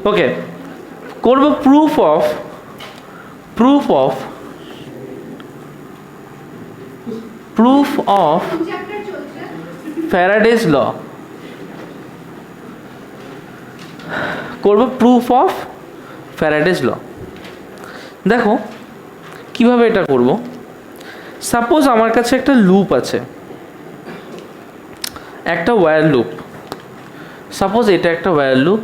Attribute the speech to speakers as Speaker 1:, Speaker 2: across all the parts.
Speaker 1: ওকে, করব proof of ফ্যারাডেজ ল। করব proof of ফ্যারাডেজ ল। দেখো কিভাবে এটা করব। সাপোজ আমার কাছে একটা লুপ আছে, একটা ওয়্যার লুপ। সাপোজ এটা একটা ওয়্যার লুপ,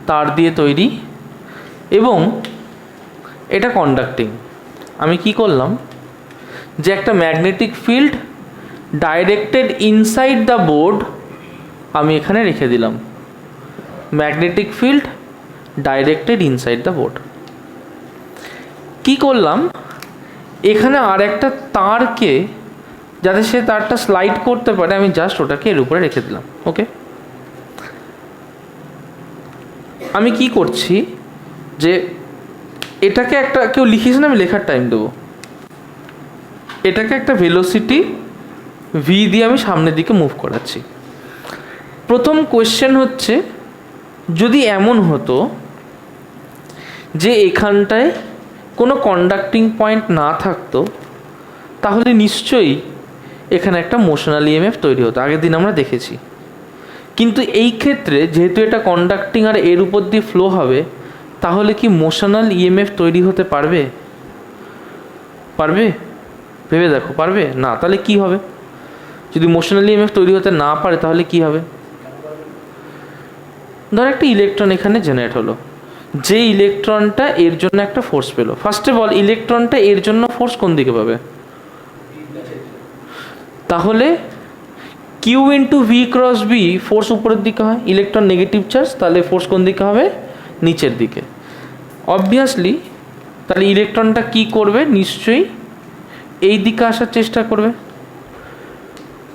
Speaker 1: তার দিয়ে তৈরি, এবং এটা কন্ডাক্টিং। আমি কি করলাম, যে একটা magnetic field directed inside the board আমি এখানে রেখে দিলাম। Magnetic field directed inside the board. কি করলাম, এখানে আর একটা তারকে, যাতে সে তারটা স্লাইড করতে পারে, আমি জাস্ট ওটাকে এর উপরে রেখে দিলাম। ওকে, আমি কি করছি, যে এটাকে একটা, কেউ লিখিস না, আমি লেখার টাইম দেবো। এটাকে একটা ভেলোসিটি ভি দিয়ে আমি সামনের দিকে মুভ করাচ্ছি। প্রথম কোয়েশ্চেন হচ্ছে, যদি এমন হতো যে এখানটায় কোনো কন্ডাক্টিং পয়েন্ট না থাকতো, তাহলে নিশ্চয়ই এখানে একটা মোশনাল ইএমএফ তৈরি হতো, আগের দিন আমরা দেখেছি। কিন্তু এই ক্ষেত্রে যেহেতু এটা কন্ডাক্টিং আর এর উপর দিয়ে ফ্লো হবে, তাহলে কি মোশনাল ইএমএফ তৈরি হতে পারবে? ভেবে দেখো, পারবে না। তাহলে কি হবে? যদি মোশনাল ইএমএফ তৈরি হতে না পারে, তাহলে কি হবে? ধর একটা ইলেকট্রন এখানে জেনারেট হলো, যে ইলেকট্রনটা এর জন্য একটা ফোর্স পেলো। ফার্স্ট অফ অল, ইলেকট্রনটা এর জন্য ফোর্স কোন দিকে পাবে? তাহলে q into v cross b, force উপরের দিকে হয়, ইলেকট্রন নেগেটিভ চার্জ, তাহলে ফোর্স কোন দিকে হবে? নিচের দিকে। অবভিয়াসলি তাহলে ইলেকট্রনটা কি করবে? নিশ্চয়ই এই দিকে আসার চেষ্টা করবে।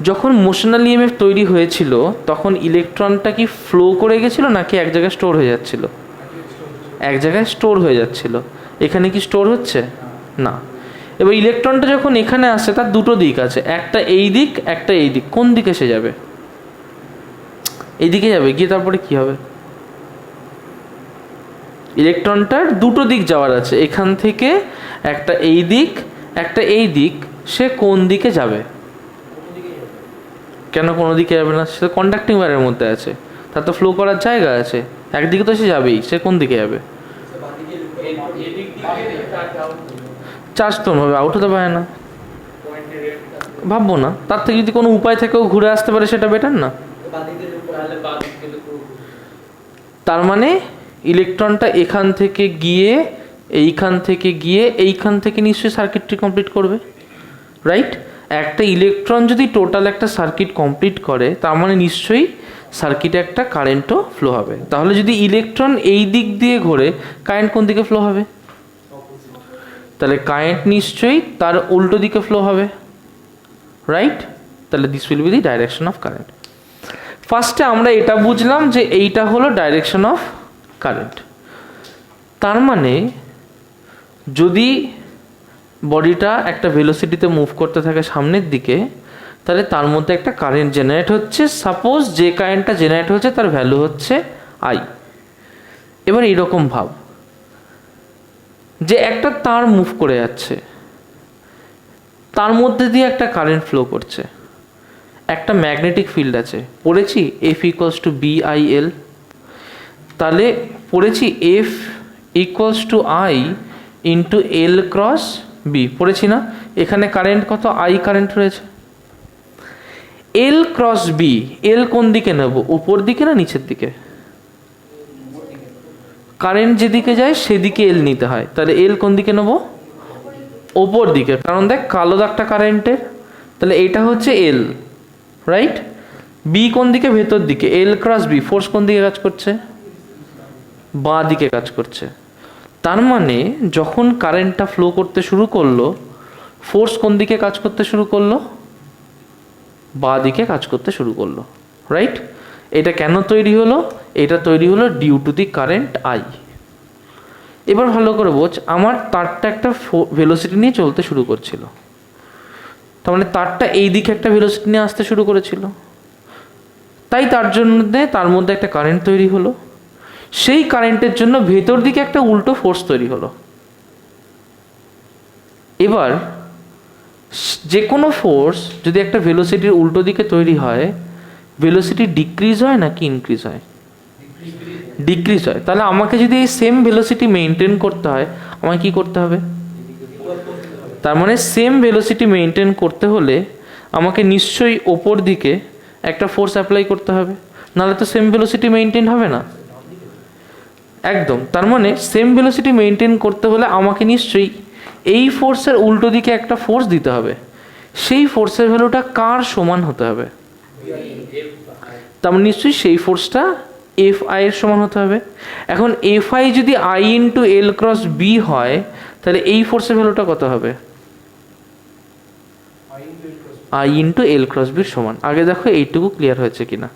Speaker 1: যখন মোশনাল ইএমএফ তৈরি হয়েছিল, তখন ইলেকট্রনটা কি ফ্লো করে গেছিল, নাকি এক জায়গায় স্টোর হয়ে যাচ্ছিল? এক জায়গায় স্টোর হয়ে যাচ্ছিল। এখানে কি স্টোর হচ্ছে? না। এবার ইলেকট্রনটা যখন এখানে আসে, তার দুটো দিক আছে, একটা এই দিক, একটা এই দিক। কোন দিকে সে যাবে? এইদিকে যাবে। গিয়ে তারপরে কি হবে? ইলেকট্রনটার দুটো দিক যাওয়ার আছে, এখান থেকে একটা এই দিক, একটা এই দিক। সে কোন দিকে যাবে? কেন কোনো দিকে যাবে না? সে কন্ডাক্টিং ওয়্যারের মধ্যে আছে, তার তো ফ্লো করার জায়গা আছে, একদিকে তো সে যাবেই। সে কোন দিকে যাবে? চার্জ তো হবে, আউট হতে পারে না। ভাববো না, তার থেকে যদি কোনো উপায় থেকেও ঘুরে আসতে পারে, সেটা বেটার না? তার মানে ইলেকট্রনটা এখান থেকে গিয়ে, এইখান থেকে গিয়ে, এইখান থেকে নিশ্চয়ই সার্কিটটি কমপ্লিট করবে, রাইট? একটা ইলেকট্রন যদি টোটাল একটা সার্কিট কমপ্লিট করে, তার মানে নিশ্চয়ই সার্কিটে একটা কারেন্টও ফ্লো হবে। তাহলে যদি ইলেকট্রন এই দিক দিয়ে ঘোরে, কারেন্ট কোন দিকে ফ্লো হবে? তাহলে কারেন্ট নিশ্চয়ই তার উল্টো দিকে ফ্লো হবে, রাইট? তাহলে this will be the direction of current. ফার্স্টে আমরা এটা বুঝলাম যে এইটা হলো ডাইরেকশন অফ কারেন্ট। তার মানে যদি বডিটা একটা ভেলোসিটিতে মুভ করতে থাকে সামনের দিকে, তাহলে তার মধ্যে একটা কারেন্ট জেনারেট হচ্ছে। সাপোজ যে কারেন্টটা জেনারেট হচ্ছে তার ভ্যালু হচ্ছে আই। এবার এইরকম ভাব যে একটা তার মুভ করে যাচ্ছে, তার মধ্যে দিয়ে একটা কারেন্ট ফ্লো করছে, একটা ম্যাগনেটিক ফিল্ড আছে। পড়েছি f equals to b i l. তাহলে পড়েছি f equals to i into l cross b, পড়েছি না? এখানে কারেন্ট কত? আই কারেন্ট রয়েছে। এল ক্রস বি, এল কোন দিকে নেব? উপর দিকে না নিচের দিকে? কারেন্ট যেদিকে যায় সেদিকে এল নিতে হয়। তাহলে এল কোন দিকে নেব? ওপর দিকে, কারণ দেখ কালো দাগটা কারেন্টের। তাহলে এটা হচ্ছে এল, রাইট? বি কোন দিকে? ভেতর দিকে। এল ক্রস বি, ফোর্স কোন দিকে কাজ করছে? বাঁ দিকে কাজ করছে। তার মানে যখন কারেন্টটা ফ্লো করতে শুরু করলো, ফোর্স কোন দিকে কাজ করতে শুরু করলো? বাঁ দিকে কাজ করতে শুরু করলো, রাইট? এটা কেন তৈরি হলো? এটা তৈরি হলো due to the current i. এবার ভালো করে বোঝ, আমার তারটা একটা ভেলোসিটি নিয়ে চলতে শুরু করছিল। তার মানে তারটা এই দিকে একটা ভেলোসিটি নিয়ে আসতে শুরু করেছিল। তাই তার মধ্যে একটা কারেন্ট তৈরি হলো, সেই কারেন্টের জন্য ভেতর দিকে একটা উল্টো ফোর্স তৈরি হলো। এবার যে কোনো ফোর্স যদি একটা ভেলোসিটির উল্টো দিকে তৈরি হয়, ভেলোসিটি ডিক্রিজ হয় নাকি ইনক্রিজ হয়? ডিক্রিজ হয়। তাহলে আমাকে যদি এই সেম ভেলোসিটি মেনটেন করতে হয়, আমাকে কি করতে হবে? তার মানে সেম ভেলোসিটি মেনটেন করতে হলে আমাকে নিশ্চয়ই ওপর দিকে একটা ফোর্স অ্যাপ্লাই করতে হবে, নাহলে তো সেম ভেলোসিটি মেনটেন হবে না। একদম। তার মানে সেম ভেলোসিটি মেনটেন করতে হলে আমাকে নিশ্চয়ই এই ফোর্সের উল্টো দিকে একটা ফোর্স দিতে হবে। সেই ফোর্সের ভ্যালুটা কার সমান হতে হবে? তার মানে নিশ্চয়ই সেই ফোর্সটা এফ আই এর সমান হতে হবে। এখন এফ আই যদি i into l cross b হয়, তাহলে এই ফোর্সের ভ্যালুটা কত হবে? আই ইন্টু এল ক্রস বির সমান। আগে দেখো এইটুকু ক্লিয়ার হয়েছে কিনা,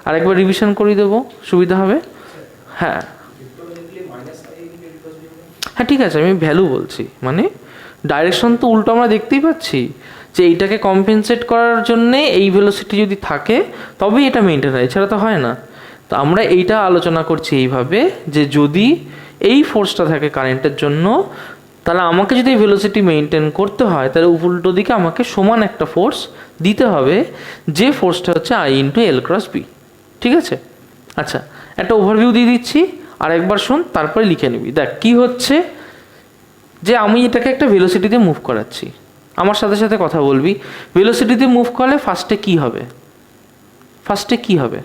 Speaker 1: আরেকবার রিভিশন করে দেবো, সুবিধা হবে। হ্যাঁ হ্যাঁ ঠিক আছে, আমি ভ্যালু বলছি, মানে ডাইরেকশন তো উল্টো আমরা দেখতেই পাচ্ছি যে এইটাকে কম্পেনসেট করার জন্যে এই ভেলোসিটি যদি থাকে তবেই এটা মেনটেন হয়, এছাড়া তো হয় না। তো আমরা এইটা আলোচনা করছি এইভাবে যে যদি এই ফোর্সটা থাকে কারেন্টের জন্য, তাহলে আমাকে যদি ভেলোসিটি মেনটেন করতে হয় তাহলে উল্টো দিকে আমাকে সমান একটা ফোর্স দিতে হবে, যে ফোর্সটা হচ্ছে i into l cross b. ঠিক আছে? আচ্ছা, একটা ওভারভিউ দিয়ে দিচ্ছি, আর একবার শোন, তারপরে লিখে নিবি। দেখ কি হচ্ছে, যে আমি এটাকে একটা ভেলোসিটিতে মুভ করাচ্ছি, আমার সাথে সাথে কথা বলবি। ভেলোসিটিতে মুভ করলে ফার্স্টে কি হবে?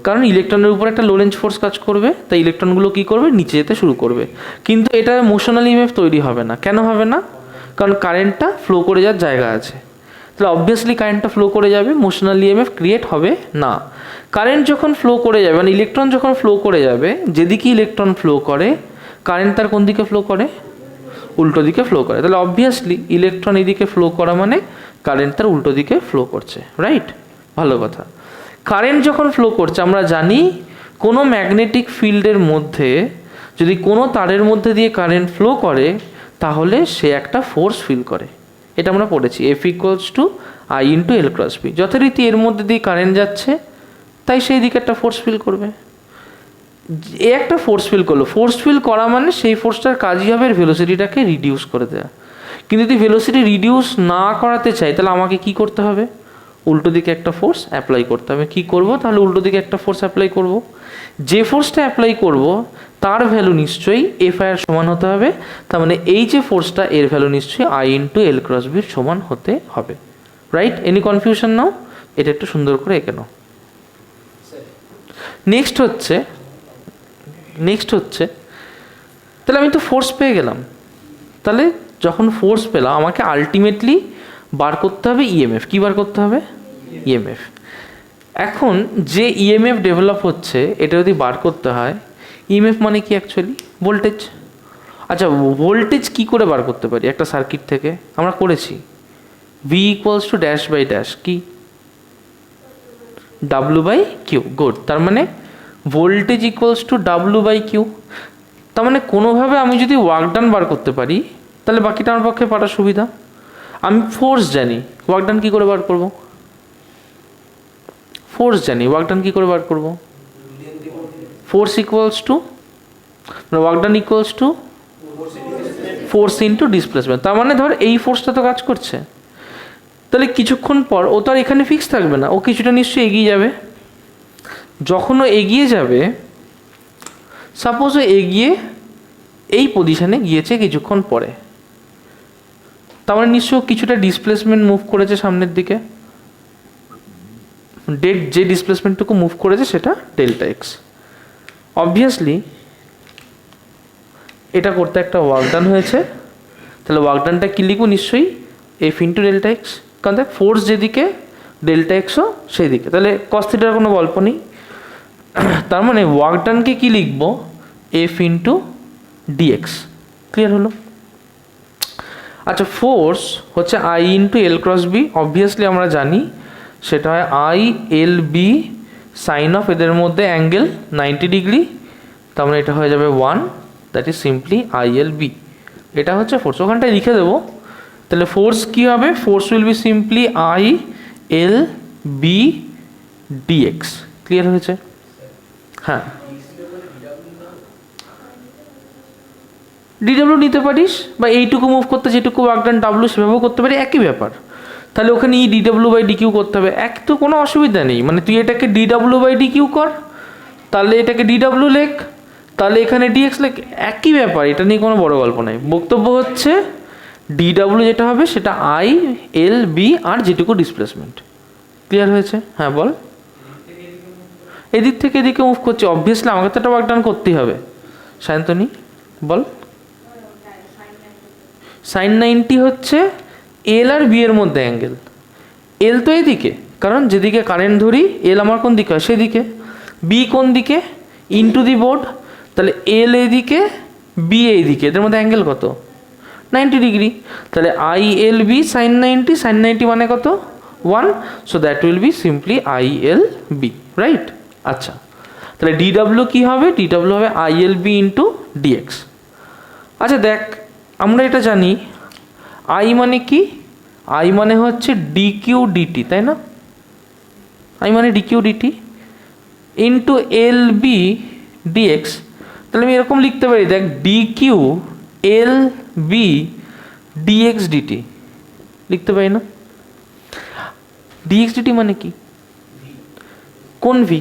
Speaker 1: কারণ ইলেকট্রনের উপর একটা লোরেন্জ ফোর্স কাজ করবে, তাই ইলেকট্রনগুলো কি করবে? নিচে যেতে শুরু করবে। কিন্তু এটা মোশনাল ইএমএফ তৈরি হবে না। কেন হবে না? কারণ কারেন্টটা ফ্লো করে যাওয়ার জায়গা আছে। তাহলে অবভিয়াসলি কারেন্টটা ফ্লো করে যাবে, মোশনাল ইএমএফ ক্রিয়েট হবে না। কারেন্ট যখন ফ্লো করে যাবে, মানে ইলেকট্রন যখন ফ্লো করে যাবে, যেদিকে ইলেকট্রন ফ্লো করে কারেন্ট তার কোন দিকে ফ্লো করে? উল্টো দিকে ফ্লো করে। তাহলে অবভিয়াসলি ইলেকট্রন এদিকে ফ্লো করা মানে কারেন্ট তার উল্টো দিকে ফ্লো করছে, রাইট? ভালো কথা। কারেন্ট যখন ফ্লো করছে, আমরা জানি কোনো ম্যাগনেটিক ফিল্ডের মধ্যে যদি কোনো তারের মধ্যে দিয়ে কারেন্ট ফ্লো করে তাহলে সে একটা ফোর্স ফিল করে। এটা আমরা পড়েছি, f equals to i into l cross b. যথারীতি এর মধ্যে দিয়ে কারেন্ট যাচ্ছে, তাই সেই দিকে একটা ফোর্স ফিল করবে। এ একটা ফোর্স ফিল করলো, ফোর্স ফিল করা মানে সেই ফোর্সটার কাজই হবে ভেলোসিটিটাকে রিডিউস করে দেওয়া। কিন্তু যদি ভেলোসিটি রিডিউস না করাতে চাই তাহলে আমাকে কি করতে হবে? উল্টো দিকে একটা ফোর্স অ্যাপ্লাই করতে হবে। কি করব? তাহলে উল্টো দিকে একটা ফোর্স অ্যাপ্লাই করব। যে ফোর্সটা অ্যাপ্লাই করব তার ভ্যালু নিশ্চয়ই এফ আই এর সমান হতে হবে। তার মানে এই যে ফোর্সটা, এর ভ্যালু নিশ্চয়ই আই ইন্টু এল ক্রস বির সমান হতে হবে, রাইট? এনি কনফিউশন নাও? এটা একটু সুন্দর করে এঁকে নাও। নেক্সট হচ্ছে তাহলে আমি তো ফোর্স পেয়ে গেলাম। তাহলে যখন ফোর্স পেলাম আমাকে আলটিমেটলি বার করতে হবে ইএমএফ। কি বার করতে হবে? ইএমএফ। এখন যে ইএমএফ ডেভেলপ হচ্ছে এটা যদি বার করতে হয়, ইএমএফ মানে কি অ্যাকচুয়ালি? ভোল্টেজ। আচ্ছা, ভোল্টেজ কি করে বার করতে পারি একটা সার্কিট থেকে? আমরা করেছি V equals to dash by dash, কি? W by Q. গুড। তার মানে voltage equals to W by Q. তার মানে কোনোভাবে আমি যদি ওয়ার্ক ডান বার করতে পারি তাহলে বাকিটা আমার পক্ষে পাওয়ার সুবিধা। আমি ফোর্স জানি, ওয়ার্ক ডান কী করে বার করব? ফোর্স জানি, ওয়ার্ক ডান কী করে বার করব? Force equals to, work done equals to force into displacement. তার মানে ধর এই ফোর্সটা তো কাজ করছে, তাহলে কিছুক্ষণ পর ও তো আর এখানে ফিক্স থাকবে না, ও কিছুটা নিশ্চয়ই এগিয়ে যাবে। যখন ও এগিয়ে যাবে, সাপোজ ও এগিয়ে এই পজিশানে গিয়েছে কিছুক্ষণ পরে, তার মানে নিশ্চয়ই কিছুটা ডিসপ্লেসমেন্ট মুভ করেছে সামনের দিকে। যে ডিসপ্লেসমেন্টটুকু মুভ করেছে সেটা ডেল্টা এক্স। অবভিয়াসলি এটা করতে একটা ওয়ার্ক ডান হয়েছে, তাহলে ওয়ার্ক ডানটা কী লিখবো? নিশ্চয়ই এফ ইন্টু ডেল্টা এক্স, কারণ দেখ ফোর্স যেদিকে ডেল্টা এক্সও সেই দিকে, তাহলে কস থিটার কোনো গল্প নেই। তার মানে ওয়ার্ক ডানকে কী লিখবো? F into dx. ক্লিয়ার হলো? আচ্ছা, ফোর্স হচ্ছে i into l cross b. Obviously আমরা জানি সেটা হয় i l b sine of এদের মধ্যে অ্যাঙ্গেল 90 ডিগ্রি। তার মানে এটা হয়ে যাবে 1, that is simply i l b. এটা হচ্ছে ফোর্স, ওখানটায় লিখে দেবো। তাহলে ফোর্স কী হবে? Force will be simply i l b dx. Clear হয়েছে? হ্যাঁ, ডিডাব্লিউ নিতে পারিস, বা এইটুকু মুভ করতে যেটুকু ওয়ার্ক ডান ডাব্লিউ সেভাবেও করতে পারি, একই ব্যাপার। তাহলে ওখানে ই ডিডাব্লিউ বাই ডিকিউ করতে হবে, এক তো কোনো অসুবিধা নেই। মানে তুই এটাকে ডিডাব্লিউ বাই ডিকিউ কর, তাহলে এটাকে ডিডাব্লিউ লেখ, তাহলে এখানে ডিএক্স লেখ, একই ব্যাপার, এটা নিয়ে কোনো বড় গল্প নাই। বক্তব্য হচ্ছে ডিডাব্লিউ যেটা হবে সেটা আই এল বি আর যেটুকু ডিসপ্লেসমেন্ট। ক্লিয়ার হয়েছে? হ্যাঁ বল। এদিক থেকে এদিকে মুভ করছি, অবভিয়াসলি আমাকে তো একটা ওয়ার্ক ডান করতেই হবে। সায়ন্তনী বল। সাইন 90 হচ্ছে এল আর বি এর মধ্যে অ্যাঙ্গেল। এল তো এদিকে, কারণ যেদিকে কারেন্ট ধরি এল আমার কোন দিকে হয় সেদিকে, বি কোন দিকে ইনটু দি বোর্ড, তাহলে এল এদিকে বি এইদিকে, এদের মধ্যে অ্যাঙ্গেল কত? 90 ডিগ্রি। তাহলে i l b sine 90, sine 90 মানে কত? 1, so that will be simply i l b, right? আচ্ছা, তাহলে ডিডাব্লিউ কী হবে? ডিডাব্লিউ হবে i l b into dx. আচ্ছা দেখ, আমরা এটা জানি আই মানে কি? আই মানে হচ্ছে ডিকিউ ডিটি, তাই না? আই মানে dq dt into l b dx. তাহলে আমি এরকম লিখতে পারি, দেখ, dq l b dx dt লিখতে পারি না? ডিএক্স ডিটি মানে কি? কোন ভি?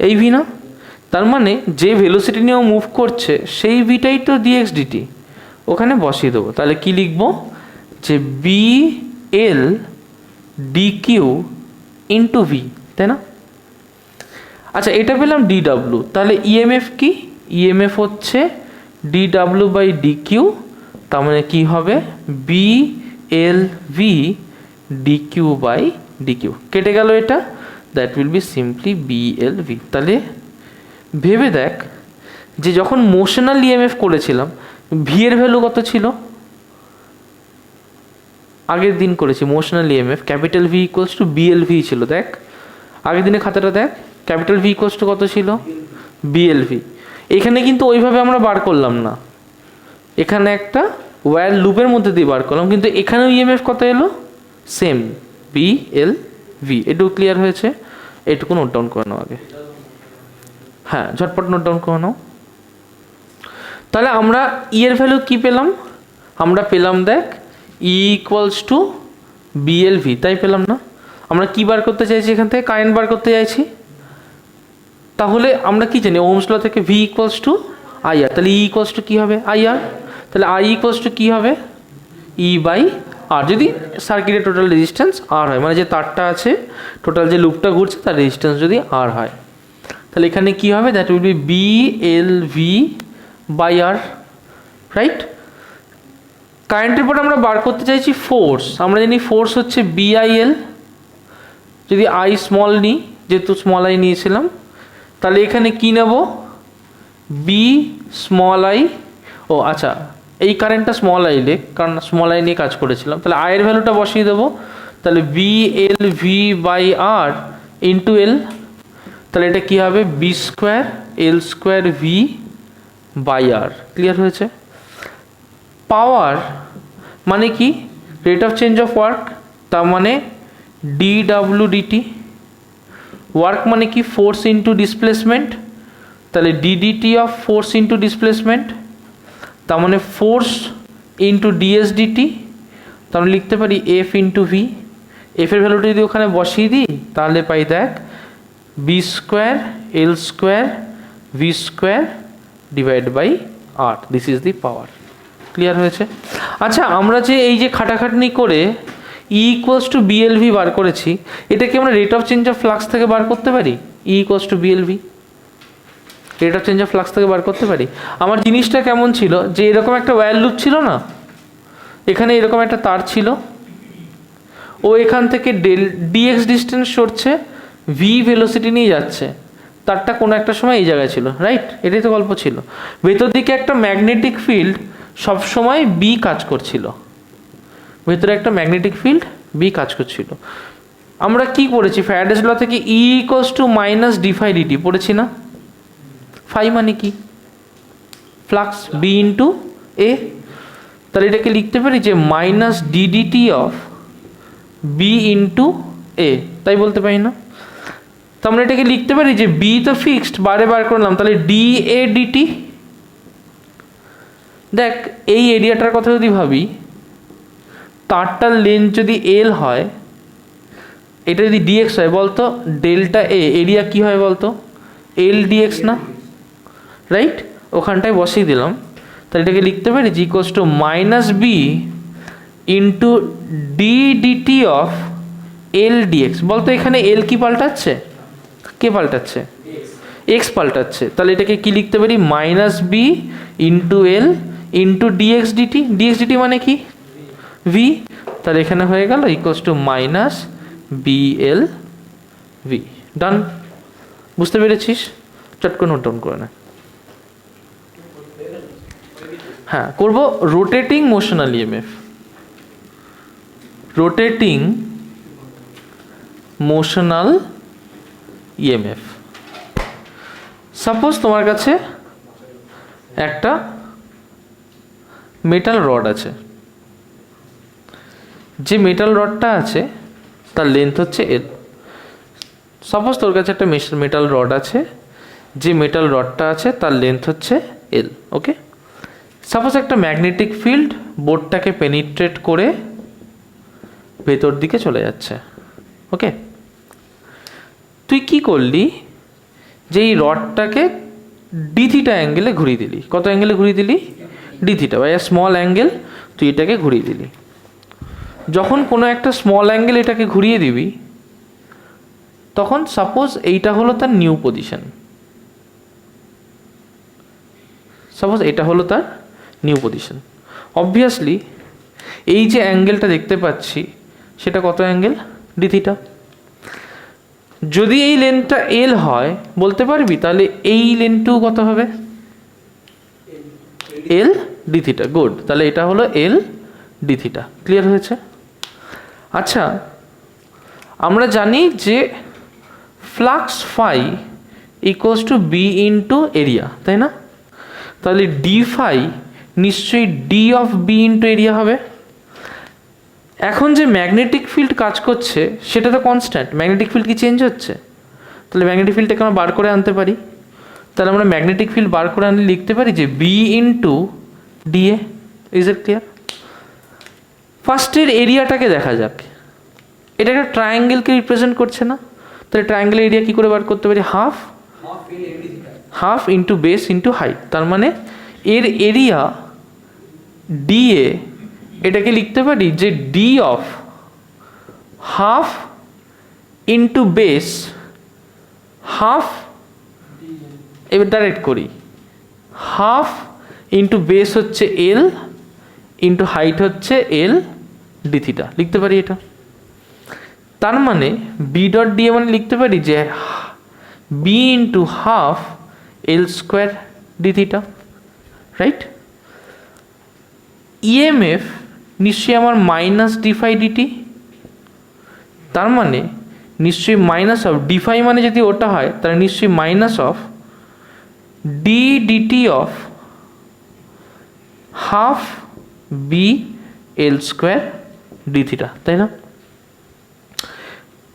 Speaker 1: এই ভি না? তার মানে যে ভেলোসিটি নিয়েও মুভ করছে সেই ভিটাই তো ডিএক্স ডিটি, ওখানে বসিয়ে দেবো। তাহলে কি লিখবো? যে b l d q into v, তাই না? আচ্ছা, এটা পেলাম ডিডাব্লিউ। তাহলে ইএমএফ কি? ইএমএফ হচ্ছে ডিডাব্লিউ বাই ডি কিউ, তার মানে কি হবে? B L V D Q by D Q. কেটে গেল এটা, that will be simply B L V. তাহলে ভেবে দেখ যে যখন মোশনাল ইএমএফ করেছিলাম ভি এর ভ্যালু কত ছিল? আগের দিন করেছি motional EMF, capital V equals to BL V ছিল। দেখ আগের দিনের খাতাটা দেখ, ক্যাপিটাল ভি ইকুয়ালস টু কত ছিল? Bl v. এখানে কিন্তু ওইভাবে আমরা বার করলাম না, এখানে একটা ওয়্যার লুপের মধ্যে দিয়ে বার করলাম, কিন্তু এখানেও ইএমএফ কত এলো? Same, bl v. এটুকু ক্লিয়ার হয়েছে? এটুকু নোট ডাউন করে নাও আগে। হ্যাঁ, ঝটপট নোট ডাউন করে নাও। তাহলে আমরা ই এর ভ্যালু কি পেলাম? আমরা পেলাম, দেখ, e equals to BL v, তাই পেলাম না? আমরা কি বার করতে চাইছি? এখান থেকে কারেন্ট বার করতে চাইছি। তাহলে আমরা কি জানি? ওহমস ল থেকে ভি ইকুয়ালস টু আইআর। তাহলে ই ইকুয়ালস টু কী হবে? আইআর। তাহলে আই ইকুয়ালস টু কী হবে? ই বাই আর। যদি সার্কিটের টোটাল রেজিস্ট্যান্স আর হয়, মানে যে তারটা আছে টোটাল যে লুপটা ঘুরছে তার রেজিস্ট্যান্স যদি আর হয়, তাহলে এখানে কি হবে? That will be b L V by r, right? কারেন্টের পর আমরা বার করতে চাইছি ফোর্স। আমরা জানি ফোর্স হচ্ছে বিআইএল, যদি আই স্মল নিই, যেহেতু স্মল আই নিয়েছিলাম, তাহলে এখানে কি নেব? B small I. ও আচ্ছা, এই কারেন্টটা স্মল আই লেখ, কারণ স্মল আই নিয়ে কাজ করেছিলাম। তাহলে আয়ের ভ্যালুটা বসিয়ে দেবো, তাহলে B L V by R into L. তাহলে এটা কী হবে? B square L square V by R. Clear হয়েছে? পাওয়ার মানে কি? Rate of change of work, তার মানে ডি ডাব্লিউ ডিটি। ওয়ার্ক মানে কি? ফোর্স ইন্টু ডিসপ্লেসমেন্ট, তাহলে DDT of force into displacement, তার মানে ফোর্স ইন্টু ডিএস ডিটি। তার মানে লিখতে পারি এফ ইন্টু ভি। এফের ভ্যালুটা যদি ওখানে বসিয়ে দিই তাহলে পাই, দেখ, b square L square v square divide by r. This is the power. Clear হয়েছে? আচ্ছা, আমরা যে এই যে খাটাখাটনি করে ই ইকুয়ালস টু বিএলভি বার করেছি, এটাকে আমরা rate of change of flux থেকে বার করতে পারি? ই equals to BLV rate of change of flux থেকে বার করতে পারি। আমার জিনিসটা কেমন ছিল? যে এরকম একটা ওয়্যার লুপ ছিল না, এখানে এরকম একটা তার ছিল, ও এখান থেকে ডিএক্স ডিস্টেন্স সরছে, ভি ভেলোসিটি নিয়ে যাচ্ছে, তারটা কোনো একটা সময় এই জায়গায় ছিল, রাইট? এটাই তো গল্প ছিল। ভেতর দিকে একটা ম্যাগনেটিক ফিল্ড সবসময় বি কাজ করছিল, ভেতরে একটা ম্যাগনেটিক ফিল্ড বি কাজ করছিল। আমরা কি পড়েছি? ফ্যারাডেস ল থেকে E equals to minus D phi DT পড়েছি না? ফাই মানে কি? Flux, B into A. তাহলে এটাকে লিখতে পারি যে minus DDT of B into A. A, তাই বলতে পারি না? তো আমরা এটাকে লিখতে পারি যে বি তো ফিক্সড, বারে বার করলাম, তাহলে ডি এ ডিটি। দেখ এই এরিয়াটার কথা যদি ভাবি, তারটার লেন্থ যদি এল হয়, এটা যদি ডিএক্স হয় বলতো, ডেল্টা এ এরিয়া কি হয় বলতো? এল ডিএক্স না, রাইট? ওখানটায় বসিয়ে দিলাম, তাহলে এটাকে লিখতে পারি G equals to minus B into D DT of L DX. বলতো এখানে এল কি পাল্টাচ্ছে? কে পাল্টাচ্ছে? এক্স পাল্টাচ্ছে। তাহলে এটাকে কি লিখতে পারি? Minus B into L into DX DT. DX DT মানে কি? ভি। তাহলে এখানে হয়ে গেল equals to minus B L V. Done. বুঝতে পেরেছিস? চট করে নোট ডাউন করে না। হ্যাঁ, করবো rotating motional EMF. Rotating motional EMF. Suppose তোমার কাছে একটা মেটাল রড আছে, যে মেটাল রডটা আছে তার লেন্থ হচ্ছে এল। সাপোজ তোর কাছে একটা মেটাল রড আছে, যে মেটাল রডটা আছে তার লেন্থ হচ্ছে এল। ওকে, সাপোজ একটা ম্যাগনেটিক ফিল্ড বোর্ডটাকে পেনিট্রেট করে ভেতর দিকে চলে যাচ্ছে। ওকে, তুই কি করলি? যে এই রডটাকে ডি থিটা অ্যাঙ্গেলে ঘুরিয়ে দিলি। কত অ্যাঙ্গেলে ঘুরিয়ে দিলি? D theta by a small angle তুই এটাকে ঘুরিয়ে দিলি। যখন কোনো একটা স্মল অ্যাঙ্গেল এটাকে ঘুরিয়ে দিবি, তখন সাপোজ এইটা হলো তার নিউ পজিশন। সাপোজ এটা হলো তার নিউ পজিশন। অবভিয়াসলি এই যে অ্যাঙ্গেলটা দেখতে পাচ্ছি সেটা কত অ্যাঙ্গেল? D theta. যদি এই লেন্থটা এল হয় বলতে পারবি, তাহলে এই লেন্থটু কত হবে? L D theta. গুড, তাহলে এটা হলো এল ডি থিটা। ক্লিয়ার হয়েছে? আচ্ছা, আমরা জানি যে flux phi equals to B into area, তাই না? তাহলে ডি ফাই নিশ্চয়ই d of B into area হবে। এখন যে ম্যাগনেটিক ফিল্ড কাজ করছে সেটা তো কনস্ট্যান্ট, ম্যাগনেটিক ফিল্ড কি চেঞ্জ হচ্ছে? তাহলে ম্যাগনেটিক ফিল্ডটাকে আমরা বার করে আনতে পারি। তাহলে আমরা ম্যাগনেটিক ফিল্ড বার করে আনলে লিখতে পারি যে b into da. Is it clear? ফার্স্টের এরিয়াটাকে দেখা যাক। এটা একটা ট্রায়াঙ্গেলকে রিপ্রেজেন্ট করছে না? তাহলে ট্রায়াঙ্গেলের এরিয়া কী করে বার করতে পারি? Half into base into height. তার মানে এর এরিয়া ডিএ, এটাকে লিখতে পারি যে D of half into base half. এবার ডাইরেক্ট করি, হাফ ইন্টু বেস হচ্ছে এল ইন্টু হাইট হচ্ছে এল ডি থিটা। লিখতে পারি এটা। তার মানে বি ডট ডি এ মানে লিখতে পারি যে b into half l square d theta, right? Emf নিশ্চয়ই আমার মাইনাস ডি ফাই ডিটি। তার মানে নিশ্চয়ই মাইনাস অফ ডি ফাই মানে যদি ওটা হয় তাহলে নিশ্চয়ই minus of d DT of half B L square d theta, তাই না?